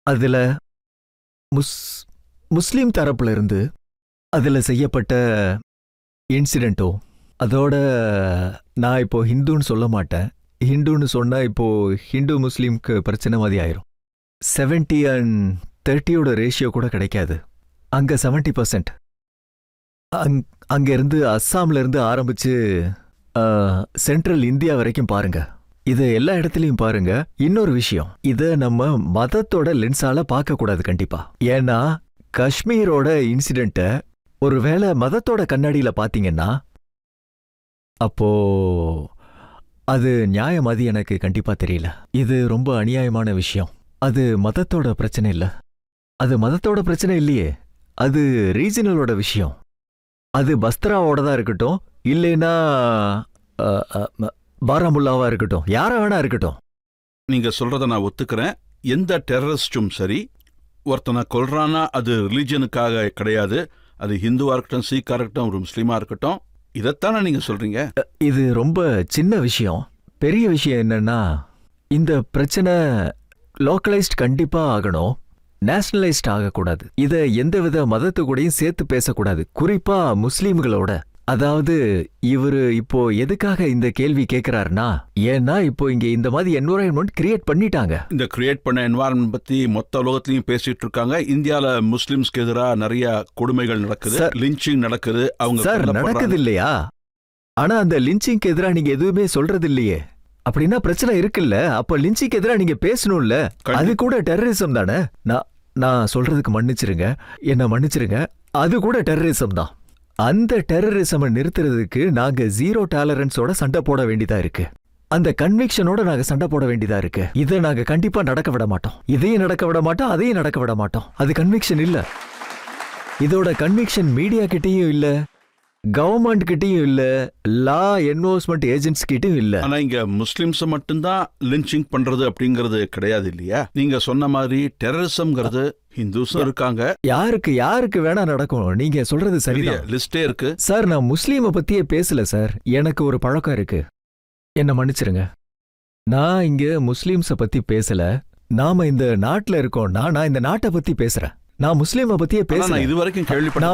அதுல முஸ்லீம் தரப்புல இருந்து அதுல செய்யப்பட்ட இன்சிடென்ட்டோ, அதோட நான் இப்போ ஹிந்துன்னு சொல்ல மாட்டேன். ஹிந்துன்னு சொன்னா இப்போ ஹிந்து முஸ்லீம்க்கு பிரச்சனை மாதிரி ஆயிரும். 70 and 30 ரேஷியோ கூட கிடைக்காது. அங்க 70%. அங்க இருந்து அஸ்ஸாம்ல இருந்து ஆரம்பிச்சு சென்ட்ரல் இந்தியா வரைக்கும் பாருங்க. இது எல்லா இடத்துலயும் பாருங்க. இன்னொரு விஷயம், இத நம்ம மதத்தோட லென்ஸால பார்க்க கூடாது கண்டிப்பா. ஏன்னா காஷ்மீரோட இன்சிடென்ட்ட ஒருவேளை மதத்தோட கண்ணாடியில பாத்தீங்கன்னா அப்போ அது நியாயமாதி எனக்கு கண்டிப்பா தெரியல. இது ரொம்ப அநியாயமான விஷயம். அது மதத்தோட பிரச்சனை இல்ல. அது மதத்தோட பிரச்சனை இல்லையே. அது ரீஜனலோட விஷயம். அது பஸ்தராவோட தான் இருக்கட்டும், இல்லைன்னா பாராமுல்லாவா இருக்கட்டும், யாரா வேணா இருக்கட்டும். நீங்க சொல்றத நான் ஒத்துக்கிறேன். எந்த டெரரிஸ்டும் சரி, ஒருத்தனை கொல்றானா அது ரிலிஜனுக்காக கிடையாது. அது ஹிந்துவா இருக்கட்டும், சீக்கா இருக்கட்டும், ஒரு முஸ்லீமா இருக்கட்டும். இதைத்தானே நீங்க சொல்றீங்க? இது ரொம்ப சின்ன விஷயம். பெரிய விஷயம் என்னன்னா, இந்த பிரச்சனை லோக்கலைஸ்ட் கண்டிப்பா ஆகணும், நேஷனலைஸ்ட் ஆகக்கூடாது. இத எந்தவித மதத்து கூடயும் சேர்த்து பேசக்கூடாது, குறிப்பா முஸ்லீம்களோட. அதாவது இவரு இப்போ எதுக்காக இந்த கேள்வி கேட்கிறாருன்னா, ஏன்னா இப்போ இங்க இந்த மாதிரி என்வரான்மெண்ட் கிரியேட் பண்ணிட்டாங்க. இந்த கிரியேட் பண்ண என்வாரன்மெண்ட் பத்தி மொத்த உலகத்திலையும் பேசிட்டு இருக்காங்க. இந்தியால முஸ்லிம்ஸ்க்கு எதிராக நிறைய கொடுமைகள் நடக்குது, லிஞ்சிங் நடக்குது. அவங்க சார் நடக்குது இல்லையா? ஆனா அந்த லிஞ்சிங்க்கு எதிராக நீங்க எதுவுமே சொல்றது இல்லையே. அப்படின்னா பிரச்சனை இருக்குல்ல. அப்ப லிஞ்சிங்க்கு எதிராக நீங்க பேசணும்ல. அது கூட டெரரிசம் தானே? நான் சொல்றதுக்கு மன்னிச்சிருங்க, என்ன மன்னிச்சிருங்க. அது கூட டெரரிசம் தான். அந்த டெரரிசமை நிறுத்துறதுக்கு நாங்க 0 டாலரன்ஸோட சண்டை போட வேண்டியதா இருக்கு. அந்த கன்விக்ஷனோட நாங்க சண்டை போட வேண்டியதா இருக்கு. இதை நாங்க கண்டிப்பா நடக்க விட மாட்டோம். இதையும் நடக்க விட மாட்டோம், அதையும் நடக்க விட மாட்டோம். அது கன்விக்ஷன் இல்ல. இதோட கன்விக்ஷன் மீடியா கிட்டயும் இல்ல, கவர்மெண்ட் கிட்டயும் இல்ல, லா என்ஃபோர்ஸ்மெண்ட் ஏஜென்ட்ஸ் கிட்டயும் இல்ல. ஆனா இங்க முஸ்லிம்ஸ் மட்டும்தான் லிஞ்சிங் பண்றது அப்படிங்கறது கிடையாது இல்லையா? நீங்க சொன்ன மாதிரி டெரரிசம்ங்கிறது ஹிந்துஸும் இருக்காங்க. யாருக்கு வேணா நடக்கும். நீங்க சொல்றது சரிதான். லிஸ்டே இருக்கு சார். நான் முஸ்லீமை பத்தியே பேசல சார். எனக்கு ஒரு பழக்கம் இருக்கு, என்ன மன்னிச்சிருங்க. நான் இங்க முஸ்லீம்ஸ பத்தி பேசல. நாம இந்த நாட்டுல இருக்கோம்னா நான் இந்த நாட்டை பத்தி பேசுறேன். நான் முஸ்லீமை பத்தியே பேசல. இது வரைக்கும் கேள்விப்பட்டேன்.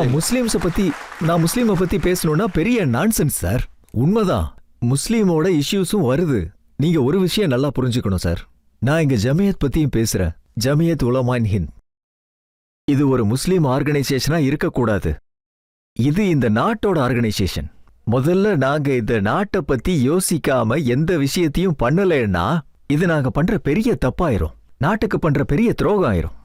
நான் முஸ்லீமை பத்தி பேசணும்னா பெரிய நான்சென்ஸ் சார். உண்மைதான், முஸ்லீமோட இஷ்யூஸும் வருது. நீங்க ஒரு விஷயம் நல்லா புரிஞ்சுக்கணும் சார். நான் இங்க ஜமியத் பத்தியும் பேசுறேன். ஜமியத் உலமாயின் ஹிந்த். இது ஒரு முஸ்லீம் ஆர்கனைசேஷனா இருக்கக்கூடாது. இது இந்த நாட்டோட ஆர்கனைசேஷன். முதல்ல நாங்க இந்த நாட்டை பத்தி யோசிக்காம எந்த விஷயத்தையும் பண்ணலைன்னா இது நாங்க பண்ற பெரிய தப்பாயிரும், நாட்டுக்கு பண்ற பெரிய துரோகம் ஆயிரும்.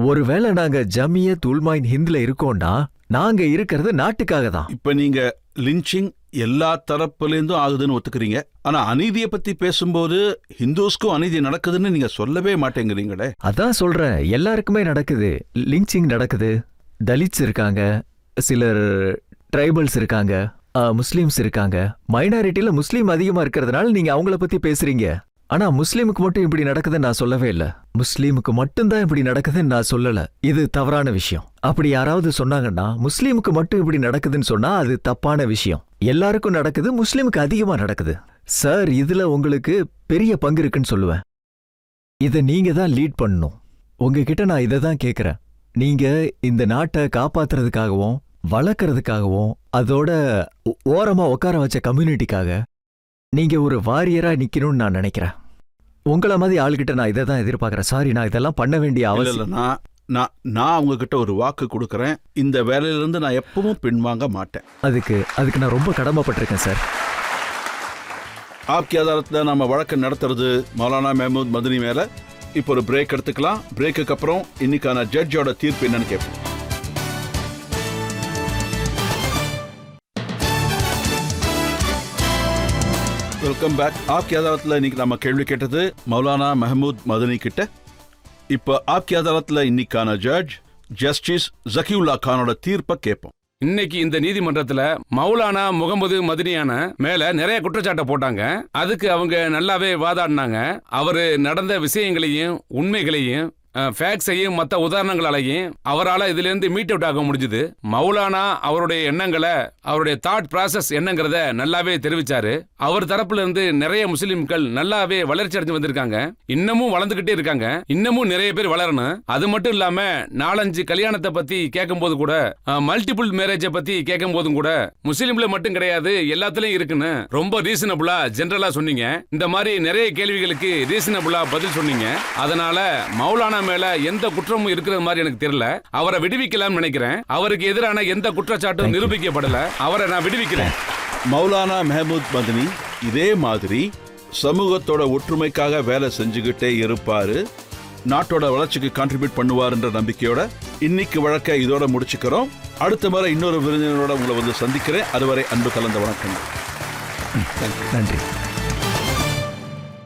ஒருவேளை நாங்க ஜமியத் உல்மாயின் ஹிந்த்ல இருக்கோம்னா நாங்க இருக்கிறது நாட்டுக்காக தான். இப்ப நீங்க லிஞ்சிங் எல்லா தரப்புலேருந்தும் ஆகுதுன்னு ஒத்துக்கிறீங்க. ஆனா அநீதியை பத்தி பேசும்போது ஹிந்துஸ்க்கும் அநீதி நடக்குதுன்னு நீங்க சொல்லவே மாட்டேங்கிறீங்களே. அதான் சொல்றேன், எல்லாருக்குமே நடக்குது. லிஞ்சிங் நடக்குது. தலித்ஸ் இருக்காங்க, சிலர் ட்ரைபல்ஸ் இருக்காங்க, முஸ்லீம்ஸ் இருக்காங்க. மைனாரிட்டியில முஸ்லீம் அதிகமா இருக்கிறதுனால நீங்க அவங்கள பத்தி பேசுறீங்க. ஆனா முஸ்லீமுக்கு மட்டும் இப்படி நடக்குதுன்னு நான் சொல்லவே இல்லை. முஸ்லீமுக்கு மட்டும்தான் இப்படி நடக்குதுன்னு நான் சொல்லல. இது தவறான விஷயம். அப்படி யாராவது சொன்னாங்கன்னா முஸ்லீமுக்கு மட்டும் இப்படி நடக்குதுன்னு சொன்னா அது தப்பான விஷயம். எல்லாருக்கும் நடக்குது, முஸ்லீமுக்கு அதிகமா நடக்குது. சார், இதுல உங்களுக்கு பெரிய பங்கு இருக்குன்னு சொல்லுவேன். இதை நீங்க தான் லீட் பண்ணணும். உங்ககிட்ட நான் இதை தான் கேட்கிறேன். நீங்க இந்த நாட்டை காப்பாத்துறதுக்காகவும் வளர்க்கறதுக்காகவும் அதோட ஓரமா உட்கார வச்ச கம்யூனிட்டிக்காக நீங்க ஒரு வாரியரா நிக்கணும்னு நான் நினைக்கிறேன். உங்கள மாதிரி ஆளுகிட்ட நான் இதை தான் எதிர்பார்க்கறேன். சாரி, நான் இதெல்லாம் பண்ண வேண்டிய அவசியம். நான் உங்ககிட்ட ஒரு வாக்கு கொடுக்கறேன். இந்த வேலையிலிருந்து நான் எப்பவும் பின்வாங்க மாட்டேன். அதுக்கு நான் ரொம்ப கடமைப்பட்டிருக்கேன் சார். ஆப்கி அதாலத்தில் நம்ம வழக்கு நடத்துறது மௌலானா மெஹமூத் மதனி மேல. இப்போ ஒரு பிரேக் எடுத்துக்கலாம். பிரேக்குக்கு அப்புறம் இன்னைக்கான ஜட்ஜோட தீர்ப்பு என்னன்னு கேட்போம். Welcome back. ஆப்கி அதாலத்தில் இன்னைக்கு நம்ம கேள்வி கேட்டது மௌலானா மெஹமூத் மதனி கிட்ட. இப்போ ஆப்கி அதாலத்தில் இன்னைக்கான ஜட்ஜ் ஜஸ்டிஸ் ஜக்கியுல்லா கானோட தீர்ப்பை கேட்போம். இன்னைக்கு இந்த நீதிமன்றத்துல மௌலானா முகமது மதனியான மேல நிறைய குற்றச்சாட்டை போட்டாங்க. அதுக்கு அவங்க நல்லாவே வாதாடினாங்க. அவரு நடந்த விஷயங்களையும் உண்மைகளையும் ஃபேக்ட்ஸையும் மற்ற உதாரணங்களாலையும் அவரால் இதுல இருந்து மீட் அவுட் ஆக முடிஞ்சது. மௌலானா அவருடைய எண்ணங்களை, அவருடைய தாட் ப்ராசஸ் என்னங்கிறத நல்லாவே தெரிவிச்சாரு. அவர் தரப்புல இருந்து நிறைய முஸ்லிம்கள் நல்லாவே வளர்ச்சி அடைஞ்சு வந்திருக்காங்க. இன்னமும் வளர்ந்துகிட்டே இருக்காங்க. இன்னமும் நிறைய பேர் வளரணும். அது மட்டும் இல்லாம 4-5 கல்யாணத்தை பத்தி கேட்கும் போது கூட, மல்டிபிள் மேரேஜை பத்தி கேட்கும் போதும் கூட முஸ்லிம்ல மட்டும் கிடையாது, எல்லாத்துலயும் இருக்குன்னு ரொம்ப ரீசனபிளா ஜெனரலா சொன்னீங்க. இந்த மாதிரி நிறைய கேள்விகளுக்கு ரீசனபிளா பதில் சொன்னீங்க. அதனால மௌலானா மேல எந்த குற்றமும் இருக்கிற மாதிரி எனக்கு தெரியல. அவரை விடுவிக்கலாம்னு நினைக்கிறேன். அவருக்கு எதிரான எந்த குற்றச்சாட்டும் நிரூபிக்கப்படல. அவரை நான் விடுவிக்கிறேன். மௌலானா மெஹமூத் மதனி இதே மாதிரி சமூகத்தோட ஒற்றுமைக்காக வேலை செஞ்சுக்கிட்டே இருப்பாரு. நாட்டோட வளர்ச்சிக்கு கான்ட்ரிபியூட் பண்ணுவாருன்ற நம்பிக்கையோட இன்னைக்கு வழக்கை இதோட முடிச்சுக்கிறோம். அடுத்த முறை இன்னொரு விருந்தினரோட உங்களை வந்து சந்திக்கிறேன். அதுவரை அன்பு கலந்த வணக்கம். நன்றி.